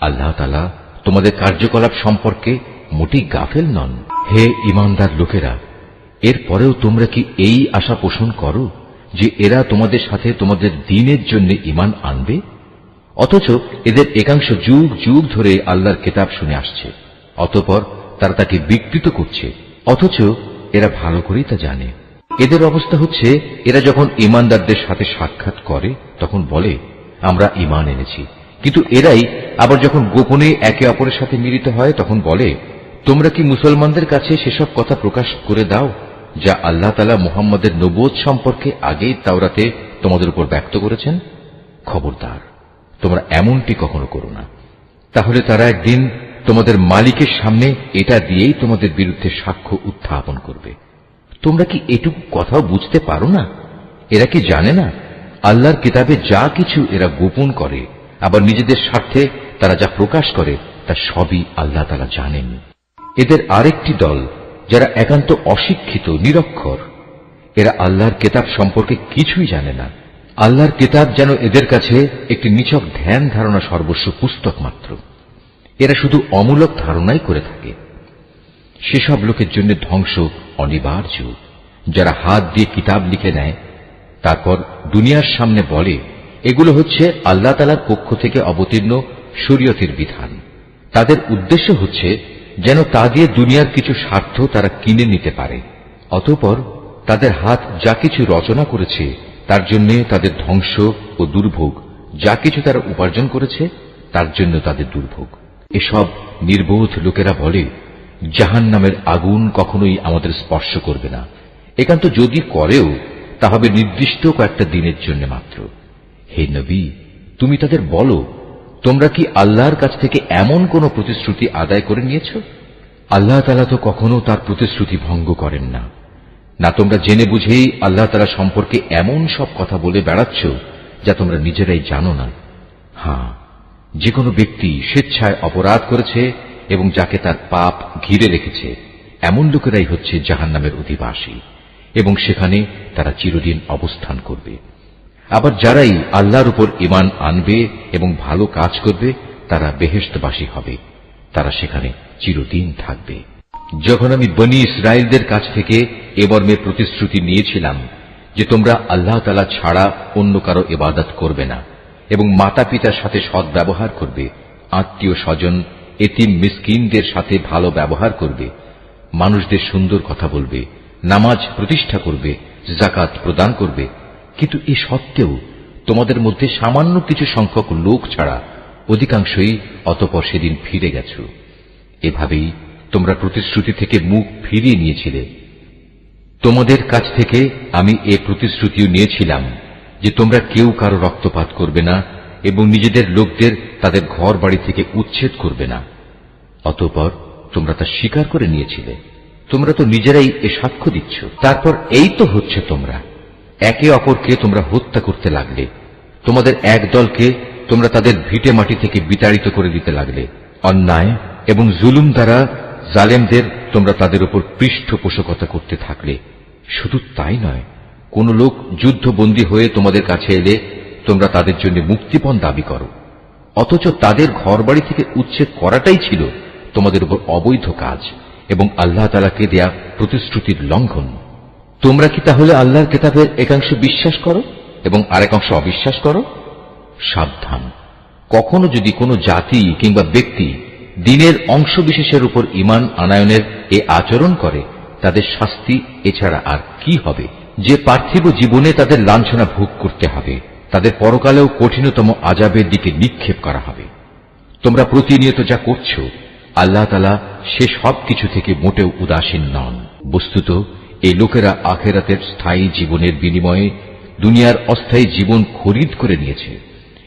আল্লাহ তাআলা তোমাদের কার্যকলাপ সম্পর্কে মোটেই গাফেল নন। হে ঈমানদার লোকেরা, এর পরেও তোমরা কি এই আশা পোষণ করো যে এরা তোমাদের সাথে তোমাদের দ্বীনের জন্য ঈমান আনবে, অথচ এদের একাংশ যুগ যুগ ধরে আল্লাহর কিতাব শুনে আসছে। অতঃপর তারা তাকে বিকৃত করছে, অথচ এরা ভালো করেই তা জানে। এদের অবস্থা হচ্ছে, এরা যখন ঈমানদারদের সাথে সাক্ষাৎ করে তখন বলে আমরা ঈমান এনেছি, কিন্তু এরাই আবার যখন গোপনে একে অপরের সাথে মিলিত হয় তখন বলে তোমরা কি মুসলমানদের কাছে সেসব কথা প্রকাশ করে দাও যা আল্লাহ তাআলা মুহাম্মদের নবুয়ত সম্পর্কে আগেই তাওরাতে তোমাদের উপর ব্যক্ত করেছেন। খবরদার, তোমরা এমনটি কখনো করো না, তাহলে তারা একদিন তোমাদের মালিকের সামনে এটা দিয়েই তোমাদের বিরুদ্ধে সাক্ষ্য উত্থাপন করবে। তোমরা কি এটুকু কথাও বুঝতে পারো না? এরা কি জানে না আল্লাহর কিতাবে যা কিছু এরা গোপন করে, আবার নিজেদের স্বার্থে তারা যা প্রকাশ করে তা সবই আল্লাহ তাআলা জানেন। এদের আরেকটি দল যারা একান্ত অশিক্ষিত, নিরক্ষর, এরা আল্লাহর কিতাব সম্পর্কে কিছুই জানে না। আল্লাহর কিতাব যেন এদের কাছে একটি নিছক ধ্যান ধারণা সর্বস্ব পুস্তক মাত্র। এরা শুধু অমূলক ধারণাই করে থাকে। সেসব লোকের জন্য ধ্বংস অনিবার্য যারা হাত দিয়ে কিতাব লিখে নেয়, তারপর দুনিয়ার সামনে বলে এগুলো হচ্ছে আল্লাহ তাআলার পক্ষ থেকে অবতীর্ণ শরীয়তের বিধান। তাদের উদ্দেশ্য হচ্ছে যেন তা দিয়ে দুনিয়ার কিছু স্বার্থ তারা কিনে নিতে পারে। অতঃপর তাদের হাত যা কিছু রচনা করেছে তার জন্য তাদের ধ্বংস ও দুর্ভোগ, যা কিছু তারা উপার্জন করেছে তার জন্য তাদের দুর্ভোগ। এসব নির্বোধ লোকেরা বলে জাহান্নামের আগুন কখনোই আমাদের স্পর্শ করবে না, একান্ত যদি করেও তা হবে নির্দিষ্ট কয়েকটা দিনের জন্য মাত্র। হে নবী, তুমি তাদের বলো তোমরা কি আল্লাহর কাছ থেকে এমন কোন প্রতিশ্রুতি আদায় করে নিয়েছ? আল্লাহ তাআলা তো কখনো তার প্রতিশ্রুতি ভঙ্গ করেন না। না তোমরা জেনে বুঝেই আল্লাহ তাআলা সম্পর্কে এমন সব কথা বলে বেড়াচ্ছ যা তোমরা নিজেরাই জানো না। হ্যাঁ, যে কোনো ব্যক্তি স্বেচ্ছায় অপরাধ করেছে এবং যাকে তার পাপ ঘিরে রেখেছে, এমন লোকেরাই হচ্ছে জাহান্নামের অধিবাসী এবং সেখানে তারা চিরদিন অবস্থান করবে। আবার যারাই আল্লাহর উপর ঈমান আনবে এবং ভালো কাজ করবে তারা বেহেশতবাসী হবে, তারা সেখানে চিরদিন থাকবে। যখন আমি বনী ইসরায়েলদের কাছ থেকে এ মর্মে প্রতিশ্রুতি নিয়েছিলাম যে তোমরা আল্লাহ তাআলা ছাড়া অন্য কারো ইবাদত করবে না এবং মাতা পিতার সাথে সৎ ব্যবহার করবে, আত্মীয় স্বজন, এতিম মিসকিনদের সাথে ভালো ব্যবহার করবে, মানুষদের সুন্দর কথা বলবে, নামাজ প্রতিষ্ঠা করবে, যাকাত প্রদান করবে, কিন্তু এ সত্ত্বেও তোমাদের মধ্যে সামান্য কিছু সংখ্যক লোক ছাড়া অধিকাংশই অতঃপর সেদিন ফিরে গেছ। এভাবেই তোমরা প্রতিশ্রুতি থেকে মুখ ফিরিয়ে নিয়েছিলে। তোমাদের কাছ থেকে আমি এ প্রতিশ্রুতিও নিয়েছিলাম যে তোমরা কেউ কারো রক্তপাত করবে না এবং নিজেদের লোকদের তাদের ঘর বাড়ি থেকে উচ্ছেদ করবে না। অতঃপর তোমরা তা স্বীকার করে নিয়েছিলে। তোমরা তো নিজেরাই এ সাক্ষ্য দিচ্ছ। তারপর এই তো হচ্ছে তোমরা একে অপরকে তোমরা হত্যা করতে লাগলে। তোমাদের এক দলকে তোমরা তাদের ভিটে মাটি থেকে বিতাড়িত করে দিতে লাগলে। অন্যায় এবং জুলুম দ্বারা জালেমদের তোমরা তাদের উপর পৃষ্ঠপোষকতা করতে থাকলে। শুধু তাই নয়, কোন লোক যুদ্ধবন্দী হয়ে তোমাদের কাছে এলে তোমরা তাদের জন্য মুক্তিপণ দাবি করো, অথচ তাদের ঘরবাড়ি থেকে উচ্ছেদ করাটাই ছিল তোমাদের উপর অবৈধ কাজ এবং আল্লাহ তাআলাকে দেয়া প্রতিশ্রুতির লঙ্ঘন। তোমরা কি তাহলে আল্লাহর কিতাবের একাংশ বিশ্বাস করো এবং আরেকাংশ অবিশ্বাস করো? সাবধান, কখনো যদি কোনো জাতি কিংবা ব্যক্তি দ্বীনের অংশ বিশেষের উপর ঈমান আনয়নের এ আচরণ করে, তাদের শাস্তি এছাড়া আর কি হবে? যে পার্থিব জীবনে তাদের লাঞ্ছনা ভোগ করতে হবে, তাদের পরকালেও কঠিনতম আযাবের দিকে নিক্ষেপ করা হবে। তোমরা প্রতিনিয়ত যা করছো, আল্লাহ তাআলা সে সব কিছু থেকে মোটেও উদাসীন নন। বস্তুত এই লোকেরা আখিরাতের স্থায়ী জীবনের বিনিময়ে দুনিয়ার অস্থায়ী জীবন খরিদ করে নিয়েছে।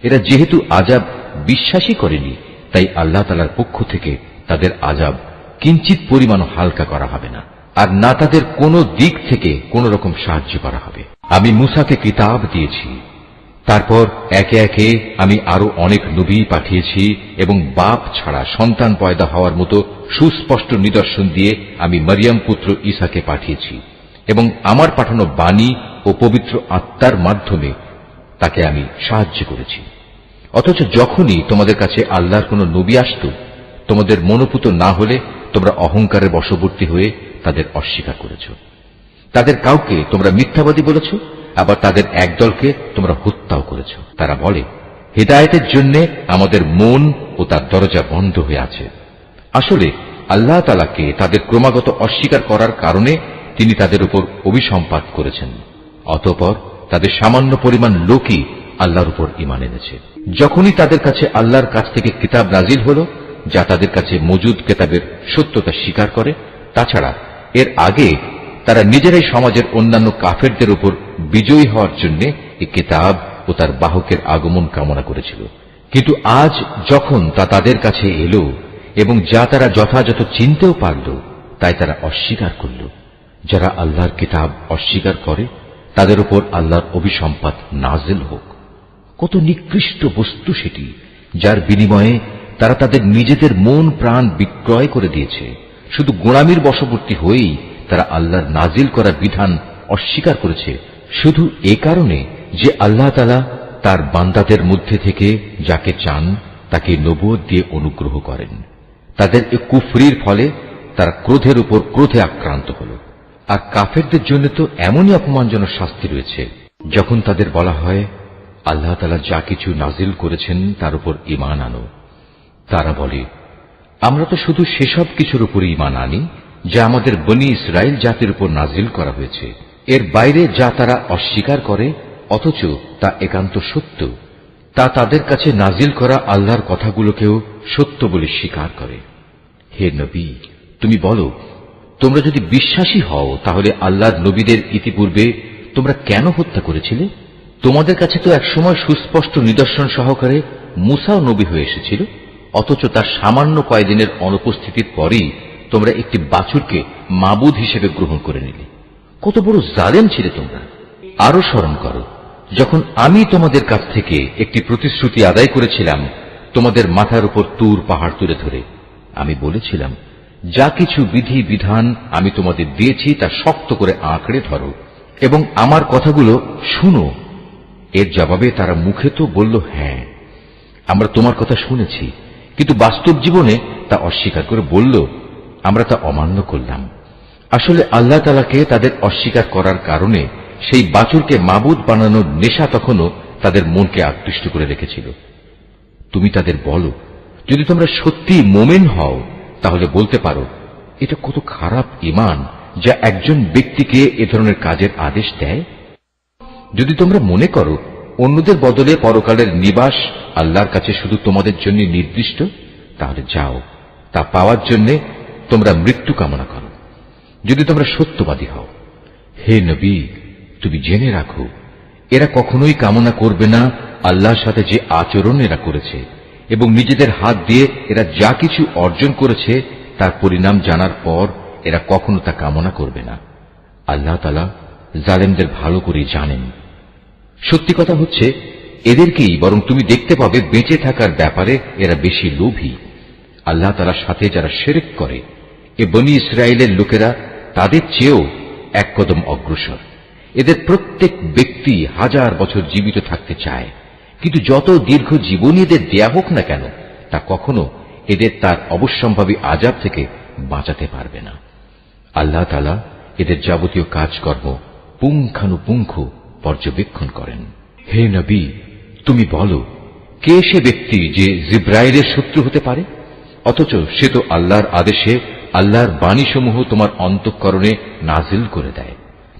এরা যেহেতু আযাব বিশ্বাসই করেনি, তাই আল্লাহ তাআলার পক্ষ থেকে তাদের আযাব কিঞ্চিত পরিমাণ হালকা করা হবে না, আর না তাদের কোনো দিক থেকে কোন রকম সাহায্য করা হবে। আমি মূসাকে কিতাব দিয়েছি, তারপর একে একে আমি আরো অনেক নবী পাঠিয়েছি এবং বাপ ছাড়া সন্তান পয়দা হওয়ার মতো সুস্পষ্ট নিদর্শন দিয়ে আমি মরিয়ম পুত্র ঈসাকে পাঠিয়েছি এবং আমার পাঠানো বাণী ও পবিত্র আত্মার মাধ্যমে তাকে আমি সাহায্য করেছি। অথচ যখনই তোমাদের কাছে আল্লাহর কোন নবী আসত, তোমাদের মনোপুত না হলে তোমরা অহংকারের বশবর্তী হয়ে তাদের অস্বীকার করেছ। তাদের কাউকে তোমরা মিথ্যাবাদী বলেছ, আবার তাদের একদলকে তোমরা হত্যাও করেছ। তারা বলে হেদায়েতের জন্য আমাদের মন ও তার দরজা বন্ধ হয়ে আছে। আসলে আল্লাহ তাআলাকে তাদের ক্রমাগত অস্বীকার করার কারণে তিনি তাদের উপর অভিসম্পাত করেছেন। অতঃপর তাদের সামান্য পরিমাণ লোকই আল্লাহর উপর ঈমান এনেছে। যখনই তাদের কাছে আল্লাহর কাছ থেকে কিতাব নাজিল হল, যা তাদের কাছে মজুদ কিতাবের সত্যতা স্বীকার করে, তাছাড়া এর আগে তারা নিজেরাই সমাজের অন্যান্য কাফেরদের উপর বিজয়ী হওয়ার জন্য এই কিতাব ও তার বাহকের আগমন কামনা করেছিল। কিন্তু আজ যখন তা তাদের কাছে এলো এবং যা তারা যথাযথ চিনতেও পারল, তাই তারা অস্বীকার করল। যারা আল্লাহর কিতাব অস্বীকার করে তাদের উপর আল্লাহর অভিসম্পাত নাজিল হোক। কত নিকৃষ্ট বস্তু সেটি, যার বিনিময়ে তারা তাদের নিজেদের মন প্রাণ বিক্রয় করে দিয়েছে। শুধু গোলামির বশবর্তী হয়েই তারা আল্লাহর নাজিল করা বিধান অস্বীকার করেছে, শুধু এ কারণে যে আল্লাহ তাআলা তার বান্দাদের মধ্যে থেকে যাকে চান তাকে নবুয়ত দিয়ে অনুগ্রহ করেন। তাদের এ কুফরির ফলে তারা ক্রোধের উপর ক্রোধে আক্রান্ত হল। আর কাফেরদের জন্য তো এমনই অপমানজনক শাস্তি রয়েছে, যখন তাদের বলা হয় আল্লাহ তাআলা যা কিছু নাজিল করেছেন তার উপর ঈমান আনো। তারা বলে, আমরা তো শুধু সেসব কিছুর উপর ঈমান আনি যা আমাদের বনী ইসরাইল জাতির উপর নাজিল করা হয়েছে। এর বাইরে যা তারা অস্বীকার করে অথচ তা একান্ত সত্য, তা তাদের কাছে নাজিল করা আল্লাহর কথাগুলোকেও সত্য বলে স্বীকার করে। হে নবী, তুমি বলো, তোমরা যদি বিশ্বাসী হও তাহলে আল্লাহর নবীদের ইতিপূর্বে তোমরা কেন হত্যা করেছিলে? তোমাদের কাছে তো একসময় সুস্পষ্ট নিদর্শন সহকারে মূসাও নবী হয়ে এসেছিল, অথচ তার সামান্য কয়েকদিনের অনুপস্থিতির পরেই তোমরা একটি বাছুরকে মাবুদ হিসেবে গ্রহণ করে নিলে। কত বড় জালেম ছিলে তোমরা। আরো স্মরণ করো, যখন আমি তোমাদের কাছ থেকে একটি প্রতিশ্রুতি আদায় করেছিলাম তোমাদের মাথার উপর তুর পাহাড় তুলে ধরে। আমি বলেছিলাম, যা কিছু বিধি বিধান আমি তোমাদের দিয়েছি তা শক্ত করে আঁকড়ে ধরো এবং আমার কথাগুলো শুনো। এর জবাবে তারা মুখে তো বলল, হ্যাঁ আমরা তোমার কথা শুনেছি, কিন্তু বাস্তব জীবনে তা অস্বীকার করে বলল, আমরা তা অমান্য করলাম। আসলে আল্লাহ তাআলাকে তাদের অস্বীকার করার কারণে সেই বাছুরকে মাবুদ বানানোর নেশা তখনও তাদের মনকে আকৃষ্ট করে রেখেছিল। তুমি তাদের বলো, যদি তোমরা সত্যি মোমেন হও তাহলে বলতে পারো, এটা কত খারাপ ঈমান যা একজন ব্যক্তিকে এ ধরনের কাজের আদেশ দেয়। যদি তোমরা মনে করো অন্যদের বদলে পরকালের নিবাস আল্লাহর কাছে শুধু তোমাদের জন্য নির্দিষ্ট, তাহলে যাও, তা পাওয়ার জন্য তোমরা মৃত্যু কামনা করো, যদি তোমরা সত্যবাদী হও। হে নবী, তুমি জেনে রাখো, এরা কখনোই কামনা করবে না আল্লাহর সাথে যে আচরণ এরা করেছে, এবং নিজেদের হাত দিয়ে এরা যা কিছু অর্জন করেছে তার পরিণাম জানার পর এরা কখনো তা কামনা করবে না। আল্লাহ তাআলা জালেমদের ভালো করে জানেন। সত্যি কথা হচ্ছে, এদেরকেই বরং তুমি দেখতে পাবে বেঁচে থাকার ব্যাপারে এরা বেশি লোভী। আল্লাহ তাআলার সাথে যারা শিরক করে, এ বনী ইসরায়েলের লোকেরা তাদের চেয়েও এক কদম অগ্রসর। এদের প্রত্যেক ব্যক্তি 1000 বছর জীবিত থাকতে চায়, কিন্তু যত দীর্ঘ জীবনী এদের দেয়া হোক না কেন, তা কখনো এদের তার অবশ্যম্ভাবী আযাব থেকে বাঁচাতে পারবে না। আল্লাহ তাআলা এদের যাবতীয় কাজকর্ম পুঙ্খানুপুঙ্খ পর্যবেক্ষণ করেন। হে নবী, তুমি বলো, কে সে ব্যক্তি যে জিব্রাইলের শত্রু হতে পারে, অথচ সে তো আল্লাহর আদেশে আল্লাহর বাণীসমূহ তোমার অন্তঃকরণে নাজিল করে দেয়,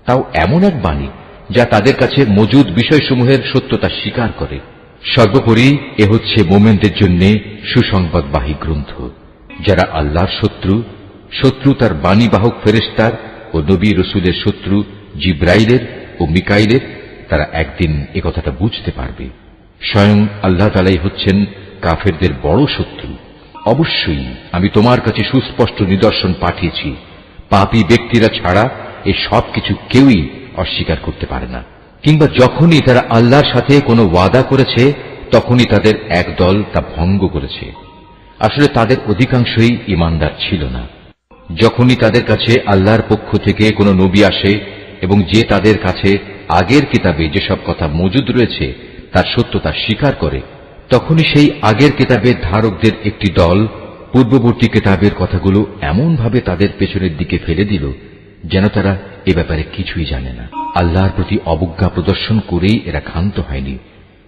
তাও এমন এক বাণী যা তাদের কাছে মজুদ বিষয়সমূহের সত্যতা স্বীকার করে। সর্বোপরি এ হচ্ছে মোমেনদের জন্য সুসংবাদবাহী গ্রন্থ। যারা আল্লাহর শত্রু তার বাণীবাহক ফেরেশতার ও নবী রসুলের শত্রু জিব্রাইলের ও মিকাইলের, তারা একদিন এ কথাটা বুঝতে পারবে। স্বয়ং আল্লাহ তাআলাই হচ্ছেন কাফেরদের বড় শত্রু। অবশ্যই আমি তোমার কাছে সুস্পষ্ট নিদর্শন পাঠিয়েছি। পাপী ব্যক্তিরা ছাড়া এই সব কিছু কেউই অস্বীকার করতে পারে না, কিংবা যখনই তারা আল্লাহর সাথে কোনো ওয়াদা করেছে তখনই তাদের এক দল তা ভঙ্গ করেছে। আসলে তাদের অধিকাংশই ঈমানদার ছিল না। যখনই তাদের কাছে আল্লাহর পক্ষ থেকে কোনো নবী আসে এবং যে তাদের কাছে আগের কিতাবে যেসব কথা মজুদ রয়েছে তার সত্যতা স্বীকার করে, তখনই সেই আগের কিতাবের ধারকদের একটি দল পূর্ববর্তী কিতাবের কথাগুলো এমনভাবে তাদের পেছনের দিকে ফেলে দিল যেন তারা এ ব্যাপারে কিছুই জানে না। আল্লাহর প্রতি অবজ্ঞা প্রদর্শন করেই এরা ক্ষান্ত হয়নি,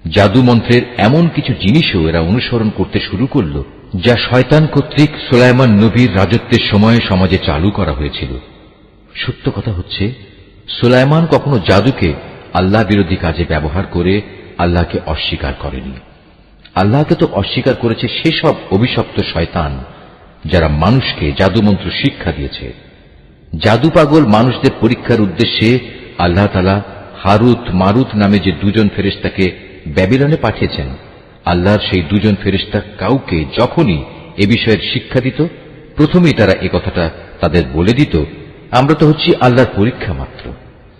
জাদু মন্ত্রের এমন কিছু জিনিসও এরা অনুসরণ করতে শুরু করল যা শয়তান কর্তৃক সুলাইমান নবীর রাজত্বের সময় সমাজে চালু করা হয়েছিল। সত্য কথা হচ্ছে, সুলাইমান কখনো জাদুকে আল্লাহ বিরোধী কাজে ব্যবহার করে আল্লাহকে অস্বীকার করেনি। আল্লাহকে তো অস্বীকার করেছে সেসব অভিশপ্ত শয়তান যারা মানুষকে জাদুমন্ত্র শিক্ষা দিয়েছে। জাদু পাগল মানুষদের পরীক্ষার উদ্দেশ্যে আল্লাহ তাআলা হারুত মারুত নামে যে দুজন ফেরেশতাকে ব্যাবিলনে পাঠিয়েছেন, আল্লাহর সেই দুজন ফেরেশতা কাউকে যখনই এ বিষয়ের শিক্ষা দিত, প্রথমেই তারা এ কথাটা তাদের বলে দিত, আমরা তো হচ্ছি আল্লাহর পরীক্ষা মাত্র।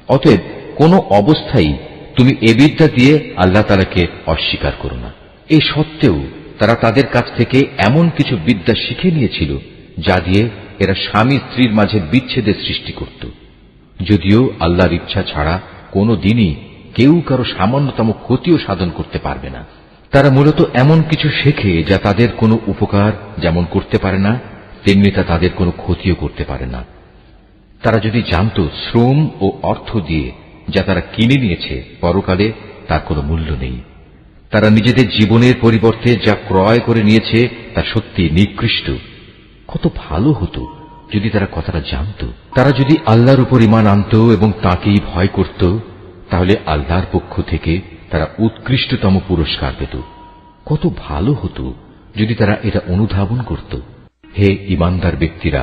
অতএব কোন অবস্থায় তুমি এ বিদ্যা দিয়ে আল্লাহ তাআলাকে অস্বীকার করো না। এই সত্ত্বেও তারা তাদের কাছ থেকে এমন কিছু বিদ্যা শিখে নিয়েছিল যা দিয়ে এরা স্বামী স্ত্রীর মাঝে বিচ্ছেদের সৃষ্টি করত। যদিও আল্লাহর ইচ্ছা ছাড়া কোনো দিনই কেউ কারো সামান্যতম ক্ষতিও সাধন করতে পারবে না। তারা মূলত এমন কিছু শেখে যা তাদের কোনো উপকার যেমন করতে পারে না, তেমনি তা তাদের কোনো ক্ষতিও করতে পারে না। তারা যদি জানত শ্রম ও অর্থ দিয়ে যা তারা কিনে নিয়েছে পরকালে তার কোনো মূল্য নেই, তারা নিজেদের জীবনের পরিবর্তে যা ক্রয় করে নিয়েছে তা সত্যি নিকৃষ্ট। কত ভালো হতো যদি তারা কথাটা জানত। তারা যদি আল্লাহর উপর ঈমান আনত এবং তাকেই ভয় করত, তাহলে আল্লাহর পক্ষ থেকে তারা উৎকৃষ্টতম পুরস্কার পেত। কত ভালো হতো যদি তারা এটা অনুধাবন করত। হে ঈমানদার ব্যক্তিরা,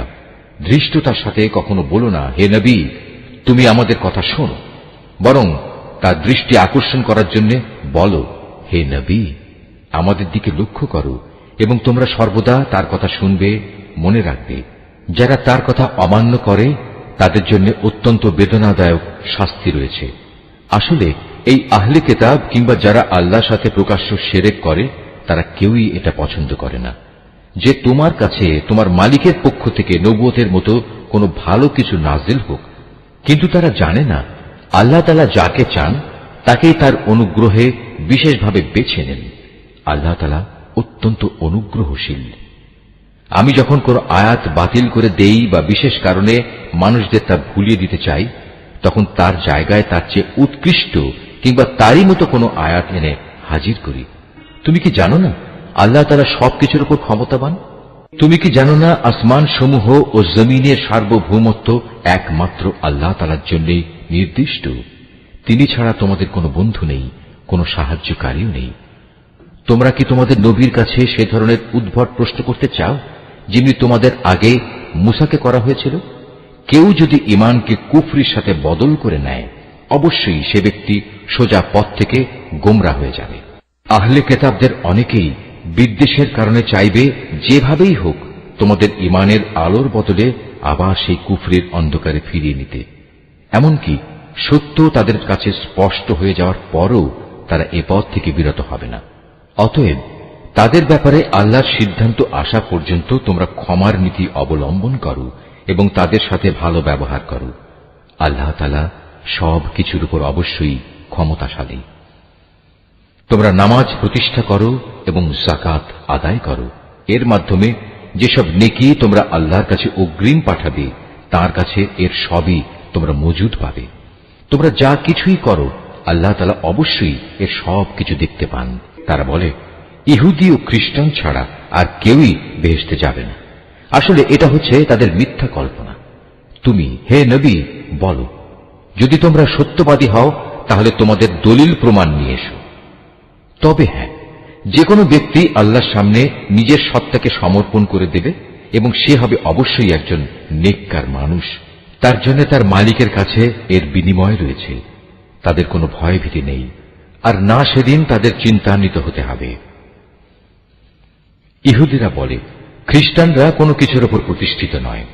ধৃষ্টতার সাথে কখনো বলো না, হে নবী তুমি আমাদের কথা শোনো, বরং তার দৃষ্টি আকর্ষণ করার জন্য বলো, হে নবী আমাদের দিকে লক্ষ্য করো এবং তোমরা সর্বদা তার কথা শুনবে, মনে রাখবে। যারা তার কথা অমান্য করে তাদের জন্য অত্যন্ত বেদনাদায়ক শাস্তি রয়েছে। আসলে এই আহলে কিতাব কিংবা যারা আল্লাহর সাথে প্রকাশ্য শিরক করে তারা কেউই এটা পছন্দ করে না যে তোমার কাছে তোমার মালিকের পক্ষ থেকে নবুয়তের মতো কোনো ভালো কিছু নাজিল হোক। কিন্তু তারা জানে না আল্লাহ তাআলা যাকে চান তাকেই তার অনুগ্রহে বিশেষভাবে বেছে নেন। আল্লাহ তাআলা অত্যন্ত অনুগ্রহশীল। আমি যখন কোন আয়াত বাতিল করে দেই বা বিশেষ কারণে মানুষদের তা ভুলিয়ে দিতে চাই, তখন তার জায়গায় তার চেয়ে উৎকৃষ্ট কিংবা তারই মতো কোনো আয়াত এনে হাজির করি। তুমি কি জানো না আল্লাহ তাআলা সবকিছুর উপর ক্ষমতাবান? তুমি কি জানো না আসমান সমূহ ও জমিনের সার্বভৌমত্ব একমাত্র আল্লাহ তাআলার জন্যই নির্দিষ্ট। তিনি ছাড়া তোমাদের কোনো বন্ধু নেই, কোনো সাহায্যকারীও নেই। তোমরা কি তোমাদের নবীর কাছে সে ধরনের উদ্ভট প্রশ্ন করতে চাও যিনি তোমাদের আগে মুসাকে করা হয়েছিল? কেউ যদি ঈমানকে কুফরির সাথে বদল করে নেয়, অবশ্যই সে ব্যক্তি সোজা পথ থেকে গোমরাহ হয়ে যাবে। আহলে কিতাবদের অনেকেই বিদ্বেষের কারণে চাইবে যেভাবেই হোক তোমাদের ঈমানের আলোর বদলে আবার সেই কুফরির অন্ধকারে ফিরিয়ে নিতে। এমনকি সত্য তাদের কাছে স্পষ্ট হয়ে যাওয়ার পরও তারা এ পথ থেকে বিরত হবে না। অতএব তাদের ব্যাপারে আল্লাহর সিদ্ধান্ত আসা পর্যন্ত তোমরা ক্ষমার নীতি অবলম্বন করো এবং তাদের সাথে ভালো ব্যবহার করো। আল্লাহ তাআলা সব কিছুর উপর অবশ্যই ক্ষমতাশালী। তোমরা নামাজ প্রতিষ্ঠা করো এবং যাকাত আদায় করো। এর মাধ্যমে যেসব নেকি তোমরা আল্লাহর কাছে অগ্রিম পাঠাবে তার কাছে এর সবই তোমরা মজুদ পাবে। তোমরা যা কিছুই করো আল্লাহ তাআলা অবশ্যই এর সব কিছু দেখতে পান। তারা বলে ইহুদি ও খ্রিস্টান ছাড়া আর কেউই বেহেশতে যাবে না। আসলে এটা হচ্ছে তাদের মিথ্যা কল্পনা। তুমি হে নবী বলো, যদি তোমরা সত্যবাদী হও তাহলে তোমাদের দলিল প্রমাণ নিয়ে এসো। তবে হ্যাঁ, যে কোনো ব্যক্তি আল্লাহর সামনে নিজের সত্তাকে সমর্পণ করে দেবে এবং সে হবে অবশ্যই একজন নেককার মানুষ। তার জন্য তার মালিকের কাছে এর বিনিময় রয়েছে। তাদের কোনো ভয়ভীতি নেই, আর না সেদিন তাদের চিন্তান্বিত হতে হবে। ইহুদিরা বলে খ্রিস্টানরা কোনো কিছুর উপর প্রতিষ্ঠিত নয়,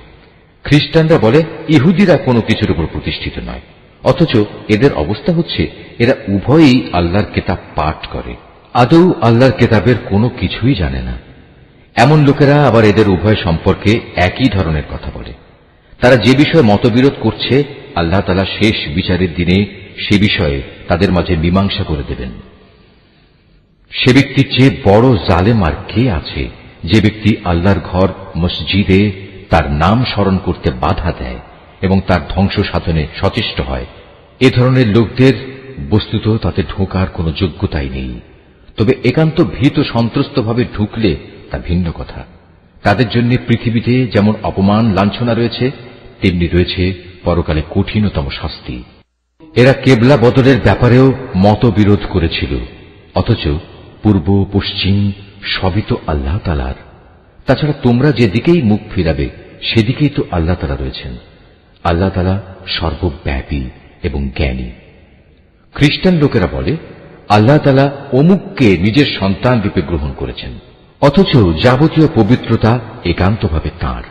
খ্রিস্টানরা বলে ইহুদিরা কোনো কিছুর উপর প্রতিষ্ঠিত নয়। অথচ এদের অবস্থা হচ্ছে এরা উভয়ই আল্লাহর কিতাব পাঠ করে, আদৌ আল্লাহর কিতাবের কোনো কিছুই জানে না। এমন লোকেরা আবার এদের উভয় সম্পর্কে একই ধরনের কথা বলে। তারা যে বিষয়ে মতবিরোধ করছে আল্লাহ তাআলা শেষ বিচারের দিনে সে বিষয়ে তাদের মাঝে মীমাংসা করে দেবেন। সে ব্যক্তির চেয়ে বড় জালেম আর কে আছে যে ব্যক্তি আল্লাহর ঘর মসজিদে তার নাম স্মরণ করতে বাধা দেয় এবং তার ধ্বংস সাধনে সচেষ্ট হয়। এ ধরনের লোকদের বস্তুত তাতে ঢোকার কোনো যোগ্যতাই নেই। তবে একান্ত ভীত সন্ত্রস্তভাবে ঢুকলে তা ভিন্ন কথা। তাদের জন্য পৃথিবীতে যেমন অপমান লাঞ্ছনা রয়েছে, তেমনি রয়েছে পরকালে কঠিনতম শাস্তি। এরা কেবলা বদলের ব্যাপারেও মতবিরোধ করেছিল, অথচ পূর্ব পশ্চিম সবই তো আল্লাহ তাআলার। তাছাড়া তোমরা যেদিকেই মুখ ফিরাবে সেদিকেই তো আল্লাহ তাআলা রয়েছেন। আল্লাহ তাআলা সর্বব্যাপী এবং জ্ঞানী। খ্রিস্টান লোকেরা বলে আল্লাহ তাআলা অমুককে নিজের সন্তান রূপে গ্রহণ করেছেন, অথচ যাবতীয় পবিত্রতা একান্তভাবে তাঁর।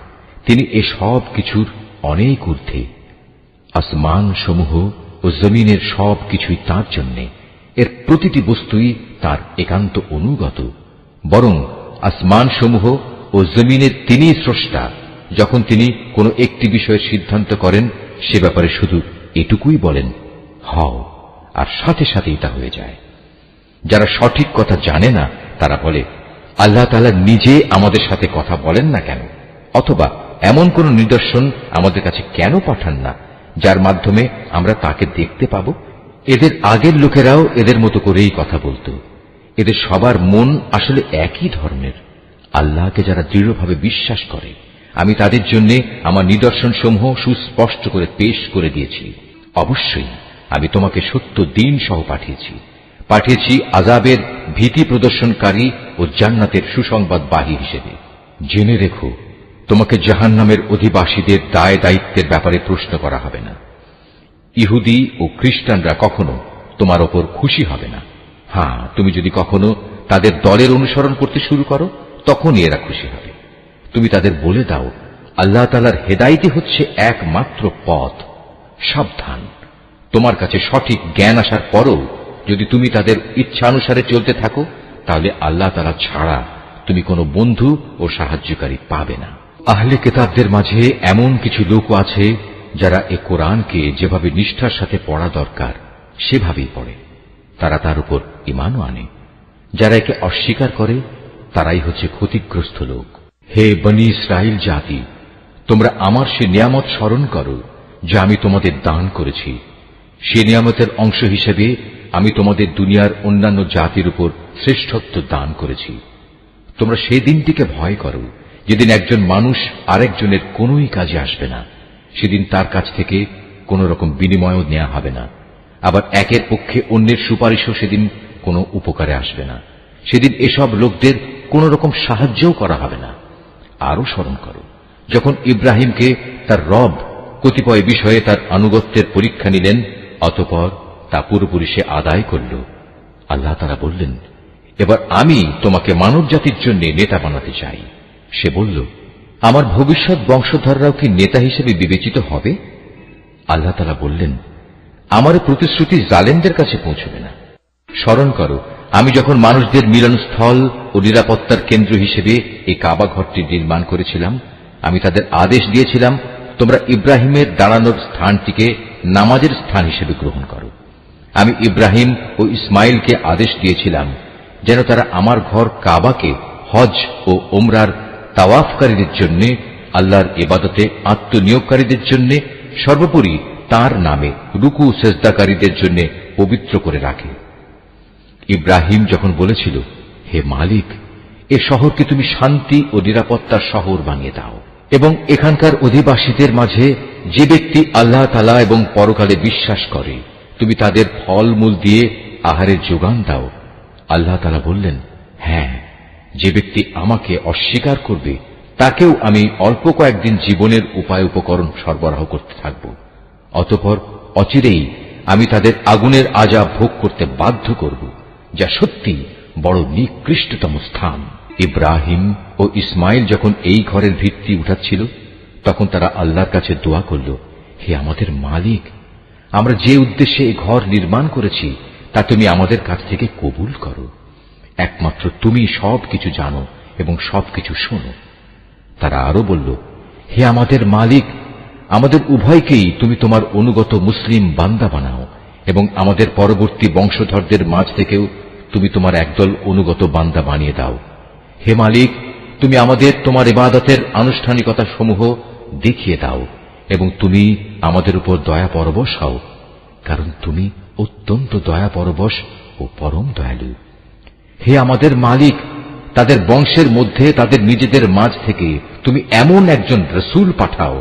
তিনি এ সব কিছুর অনেক ঊর্ধ্বে। আসমান সমূহ ও জমিনের সব কিছুই তাঁর জন্যে। এর প্রতিটি বস্তুই তাঁর একান্ত অনুগত। বরং আসমান সমূহ ও জমিনের তিনিই স্রষ্টা। যখন তিনি কোনো একটি বিষয়ের সিদ্ধান্ত করেন, সে ব্যাপারে শুধু এটুকুই বলেন, হও, আর সাথে সাথেই তা হয়ে যায়। যারা সঠিক কথা জানে না তারা বলে আল্লাহ তাআলা নিজে আমাদের সাথে কথা বলেন না কেন, অথবা এমন কোন নিদর্শন আমাদের কাছে কেন পাঠান না যার মাধ্যমে আমরা তাকে দেখতে পাব। এদের আগের লোকেরাও এদের মতো করেই কথা বলতো। এদের সবার মন আসলে একই ধরনের। আল্লাহকে যারা দৃঢ়ভাবে বিশ্বাস করে, আমি তাদের জন্য আমার নিদর্শন সমূহ সুস্পষ্ট করে পেশ করে দিয়েছি। অবশ্যই আমি তোমাকে সত্য দিন সহ পাঠিয়েছি আযাবের ভীতি প্রদর্শনকারী ও জান্নাতের সুসংবাদবাহী হিসেবে। জেনে রেখো, তোমাকে জাহান্নামের অধিবাসীদের দায় দায়িত্বের ব্যাপারে প্রশ্ন করা হবে না। ইহুদি ও খ্রিস্টানরা কখনো তোমার ওপর খুশি হবে না। হ্যাঁ, তুমি যদি কখনো তাদের দলের অনুসরণ করতে শুরু করো, তখনই এরা খুশি হবে। তুমি তাদের বলে দাও, আল্লাহ তাআলার হেদায়েতই হচ্ছে একমাত্র পথ। সাবধান, তোমার কাছে সঠিক জ্ঞান আসার পরও যদি তুমি তাদের ইচ্ছানুসারে চলতে থাকো, তাহলে আল্লাহ তাআলা ছাড়া তুমি কোনো বন্ধু ও সাহায্যকারী পাবে না। আহলে কিতাবদের মাঝে এমন কিছু লোক আছে যারা এ কোরআনকে যেভাবে নিষ্ঠার সাথে পড়া দরকার সেভাবেই পড়ে। তারা তার উপর ঈমানও আনে। যারা একে অস্বীকার করে তারাই হচ্ছে ক্ষতিগ্রস্ত লোক। হে বনী ইসরাইল জাতি, তোমরা আমার সে নিয়ামত স্মরণ করো যা আমি তোমাদের দান করেছি। সে নিয়ামতের অংশ হিসেবে আমি তোমাদের দুনিয়ার অন্যান্য জাতির উপর শ্রেষ্ঠত্ব দান করেছি। তোমরা সেই দিনটিকে ভয় করো যেদিন একজন মানুষ আরেকজনের কোনোই কাজে আসবে না। সেদিন তার কাছ থেকে কোন রকম বিনিময়ও নেওয়া হবে না। আবার একের পক্ষে অন্যের সুপারিশও সেদিন কোনো উপকারে আসবে না। সেদিন এসব লোকদের কোন রকম সাহায্যও করা হবে না। আরো স্মরণ করো, যখন ইব্রাহিমকে তার রব কতিপয় বিষয়ে তার আনুগত্যের পরীক্ষা নিলেন, অতঃপর তা পুরোপুরি সে আদায় করল। আল্লাহ তাআলা বললেন, এবার আমি তোমাকে মানব জাতির জন্য নেতা বানাতে চাই। সে বলল, আমার ভবিষ্যৎ বংশধররাও কি নেতা হিসেবে বিবেচিত হবে? আল্লাহ তাআলা বললেন, আমার প্রতিশ্রুতি জালেমদের কাছে পৌঁছবে না। স্মরণ করো, আমি যখন মানুষদের মিলনস্থল ও নিরাপত্তার কেন্দ্র হিসেবে এই কাবা ঘরটি নির্মাণ করেছিলাম, আমি তাদের আদেশ দিয়েছিলাম, তোমরা ইব্রাহিমের দাঁড়ানোর স্থানটিকে নামাজের স্থান হিসেবে গ্রহণ করো। আমি ইব্রাহিম ও ইসমাইলকে আদেশ দিয়েছিলাম যেন তারা আমার ঘর কাবাকে হজ ও ওমরার তাওয়াফকারীদের জন্য, আল্লাহর ইবাদতে আত্মনিয়োগকারীদের জন্য, সর্বোপরি তার নামে রুকু সেজদাকারীদের জন্য পবিত্র করে রাখে। ইব্রাহিম যখন বলেছিল, হে মালিক, এ শহরকে তুমি শান্তি ও নিরাপত্তার শহর বানিয়ে দাও এবং এখানকার অধিবাসীদের মাঝে যে ব্যক্তি আল্লাহ তাআলা এবং পরকালে বিশ্বাস করে তুমি তাদের ফলমূল দিয়ে আহারের যোগান দাও। আল্লাহ তাআলা বললেন, হ্যাঁ, যে ব্যক্তি আমাকে অস্বীকার করবে তাকেও আমি অল্প কয়েকদিন জীবনের উপায় উপকরণ সরবরাহ করতে থাকব। অতঃপর অচিরেই আমি তাদের আগুনের আযাব ভোগ করতে বাধ্য করব, যা সত্যি বড় নিকৃষ্টতম স্থান। ইব্রাহিম ও ইসমাইল যখন এই ঘরের ভিত্তি উঠাচ্ছিল, তখন তারা আল্লাহর কাছে দোয়া করল, হে আমাদের মালিক, আমরা যে উদ্দেশ্যে এই ঘর নির্মাণ করেছি তা তুমি আমাদের কাছ থেকে কবুল করো। একমাত্র তুমি সবকিছু জানো এবং সবকিছু শোনো। তারা আরো বলল, হে আমাদের মালিক, আমাদের উভয়কেই তুমি তোমার অনুগত মুসলিম বান্দা বানাও এবং আমাদের পরবর্তী বংশধরদের মাঝ থেকেও তুমি তোমার একদল অনুগত বান্দা বানিয়ে দাও। হে মালিক, তুমি আমাদের তোমার ইবাদতের আনুষ্ঠানিকতা সমূহ দেখিয়ে দাও এবং তুমি আমাদের উপর দয়া পরবশ হও, কারণ তুমি অত্যন্ত দয়া পরবশ ও পরম দয়ালু। হে আমাদের মালিক, তাদের বংশের মধ্যে তাদের নিজেদের মাঝ থেকে তুমি এমন একজন রসূল পাঠাও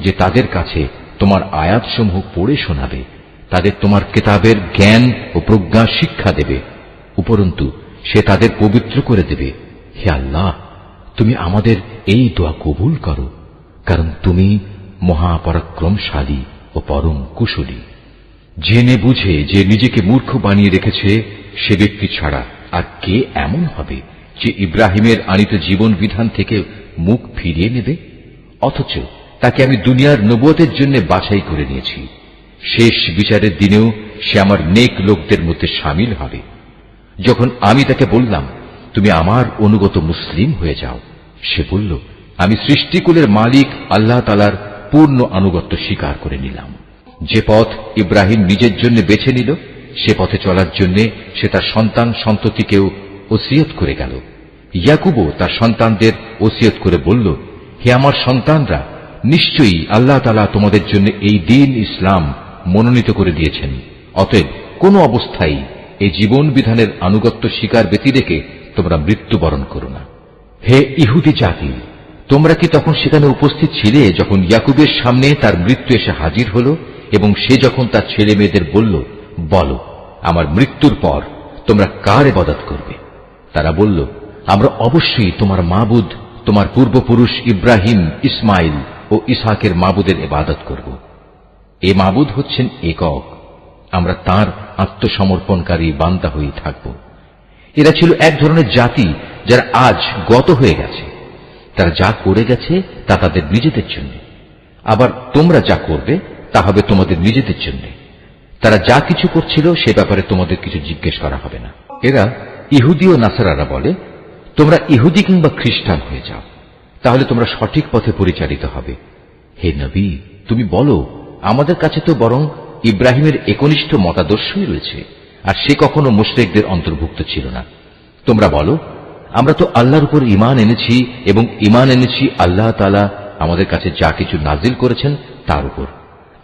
যে তাদের কাছে তোমার আয়াতসমূহ পড়ে শোনাবে, তাদের তোমার কিতাবের জ্ঞান ও প্রজ্ঞা শিক্ষা দেবে, উপরন্তু সে তাদের পবিত্র করে দেবে। হে আল্লাহ, তুমি আমাদের এই দোয়া কবুল করো, কারণ তুমি মহাপরাক্রমশালী ও পরম কুশলী। জেনে বুঝে যে নিজেকে মূর্খ বানিয়ে রেখেছে সে ব্যক্তি ছাড়া আর কে এমন হবে যে ইব্রাহিমের আনিত জীবন বিধান থেকে মুখ ফিরিয়ে নেবে? অথচ তাকে আমি দুনিয়ার নবুয়তের জন্য বাছাই করে নিয়েছি। শেষ বিচারের দিনেও সে আমার নেক লোকদের মধ্যে শামিল হবে। যখন আমি তাকে বললাম, তুমি আমার অনুগত মুসলিম হয়ে যাও, সে বলল, আমি সৃষ্টিকুলের মালিক আল্লাহ তাআলার পূর্ণ আনুগত্য স্বীকার করে নিলাম। যে পথ ইব্রাহিম নিজের জন্য বেছে নিল, সে পথে চলার জন্য সে তার সন্তান সন্ততিকেও ওসিয়ত করে গেল। ইয়াকুবও তার সন্তানদের ওসিয়ত করে বলল, হে আমার সন্তানরা, নিশ্চয়ই আল্লাহ তাআলা তোমাদের জন্য এই দ্বীন ইসলাম মনোনীত করে দিয়েছেন। অতএব কোন অবস্থায় এই জীবন বিধানের আনুগত্য স্বীকার ব্যতি রেখে তোমরা মৃত্যুবরণ করো না। হে ইহুদি জাতি, তোমরা কি তখন সেখানে উপস্থিত ছিলে যখন ইয়াকুবের সামনে তার মৃত্যু এসে হাজির হল এবং সে যখন তার ছেলে মেয়েদের বলল, বলো আমার মৃত্যুর পর তোমরা কার ইবাদত করবে? তারা বলল, আমরা অবশ্যই তোমার মাবুদ, তোমার পূর্বপুরুষ ইব্রাহিম, ইসমাইল ও ইসহাকের মাবুদের ইবাদত করব। এ মাবুদ হচ্ছেন একক, আমরা তার আত্মসমর্পণকারী বান্দা হয়ে থাকব। এরা ছিল এক ধরনের জাতি যারা আজ গত হয়ে গেছে। তারা যা করে গেছে তা তাদের নিজেদের জন্য, আবার তোমরা যা করবে তা হবে তোমাদের নিজেদের জন্য। তারা যা কিছু করছিল সে ব্যাপারে তোমাদের কিছু জিজ্ঞেস করা হবে না। এরা ইহুদি ও নাসারারা বলে, তোমরা ইহুদি কিংবা খ্রিস্টান হয়ে যাও, তাহলে তোমরা সঠিক পথে পরিচালিত হবে। হে নবী, তুমি বলো, আমাদের কাছে তো বরং ইব্রাহিমের একনিষ্ঠ মতাদর্শই রয়েছে, আর সে কখনো মুশরিকদের অন্তর্ভুক্ত ছিল না। তোমরা বলো, আমরা তো আল্লাহর উপর ঈমান এনেছি এবং ঈমান এনেছি আল্লাহ তাআলা আমাদের কাছে যা কিছু নাজিল করেছেন তার উপর।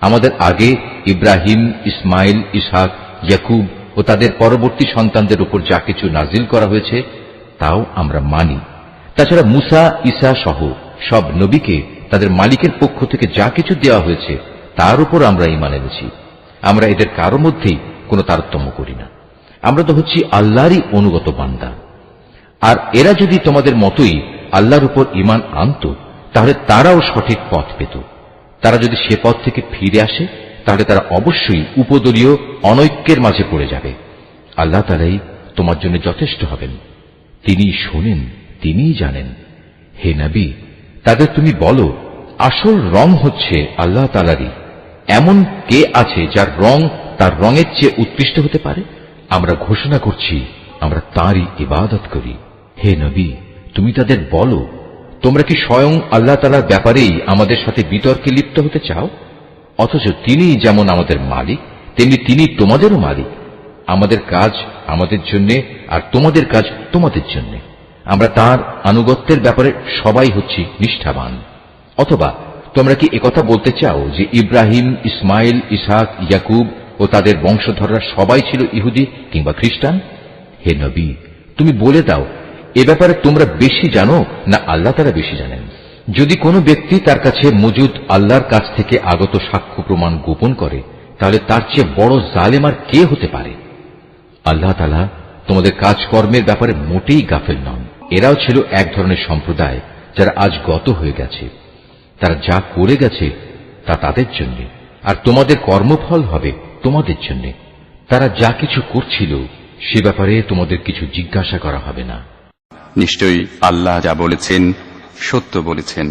আমাদের আগে ইব্রাহিম, ইসমাইল, ইসহাক, ইয়াকুব ও তাদের পরবর্তী সন্তানদের উপর যা কিছু নাজিল করা হয়েছে তাও আমরা মানি। তাছাড়া মুসা, ঈসা সহ সব নবীকে তাদের মালিকের পক্ষ থেকে যা কিছু দেওয়া হয়েছে তার উপর আমরা ঈমান এনেছি। আমরা এদের কারো মধ্যেই কোনো তারতম্য করি না। আমরা তো হচ্ছি আল্লাহরই অনুগত বান্দা। আর এরা যদি তোমাদের মতোই আল্লাহর উপর ঈমান আনত, তাহলে তারাও সঠিক পথ পেত। তারা যদি সে পথ থেকে ফিরে আসে, তাহলে তারা অবশ্যই উপদলীয় অনৈক্যের মাঝে পড়ে যাবে। আল্লাহ তাআলাই তোমার জন্য যথেষ্ট হবেন, তিনি শোনেন, তিনিই জানেন। হে নবী, তাদের তুমি বলো, আসল রং হচ্ছে আল্লাহ তাআলারই। এমন কে আছে যার রং তার রঙের চেয়ে উৎকৃষ্ট হতে পারে? আমরা ঘোষণা করছি, আমরা তাঁরই ইবাদত করি। হে নবী, তুমি তাদের বলো, তোমরা কি স্বয়ং আল্লাহ তাআলার ব্যাপারেই আমাদের সাথে বিতর্কে লিপ্ত হতে চাও? অথচ তিনি যেমন আমাদের মালিক, তেমনি তিনি তোমাদেরও মালিক। আমাদের কাজ আমাদের জন্য, আর তোমাদের কাজ তোমাদের জন্য। আমরা তার আনুগত্যের ব্যাপারে সবাই হচ্ছি নিষ্ঠাবান। অথবা তোমরা কি একথা বলতে চাও যে ইব্রাহিম, ইসমাইল, ইসহাক, ইয়াকুব ও তাদের বংশধররা সবাই ছিল ইহুদি কিংবা খ্রিস্টান? হে নবী, তুমি বলে দাও, এ ব্যাপারে তোমরা বেশি জানো না আল্লাহ তাআলা বেশি জানেন? যদি কোনো ব্যক্তি তার কাছে মজুদ আল্লাহর কাছ থেকে আগত সাক্ষ্য প্রমাণ গোপন করে, তাহলে তার চেয়ে বড় জালেম আর কে হতে পারে? আল্লাহ তাআলা তোমাদের কাজকর্মের ব্যাপারে মোটেই গাফেল নন। এরাও ছিল এক ধরনের সম্প্রদায় যারা আজ গত হয়ে গেছে। তারা যা করে গেছে তা তাদের জন্য, আর তোমাদের কর্মফল হবে তোমাদের জন্য। তারা যা কিছু করছিল সে ব্যাপারে তোমাদের কিছু জিজ্ঞাসা করা হবে না। নিশ্চয়ই আল্লাহ যা বলেছেন সত্য বলেছেন।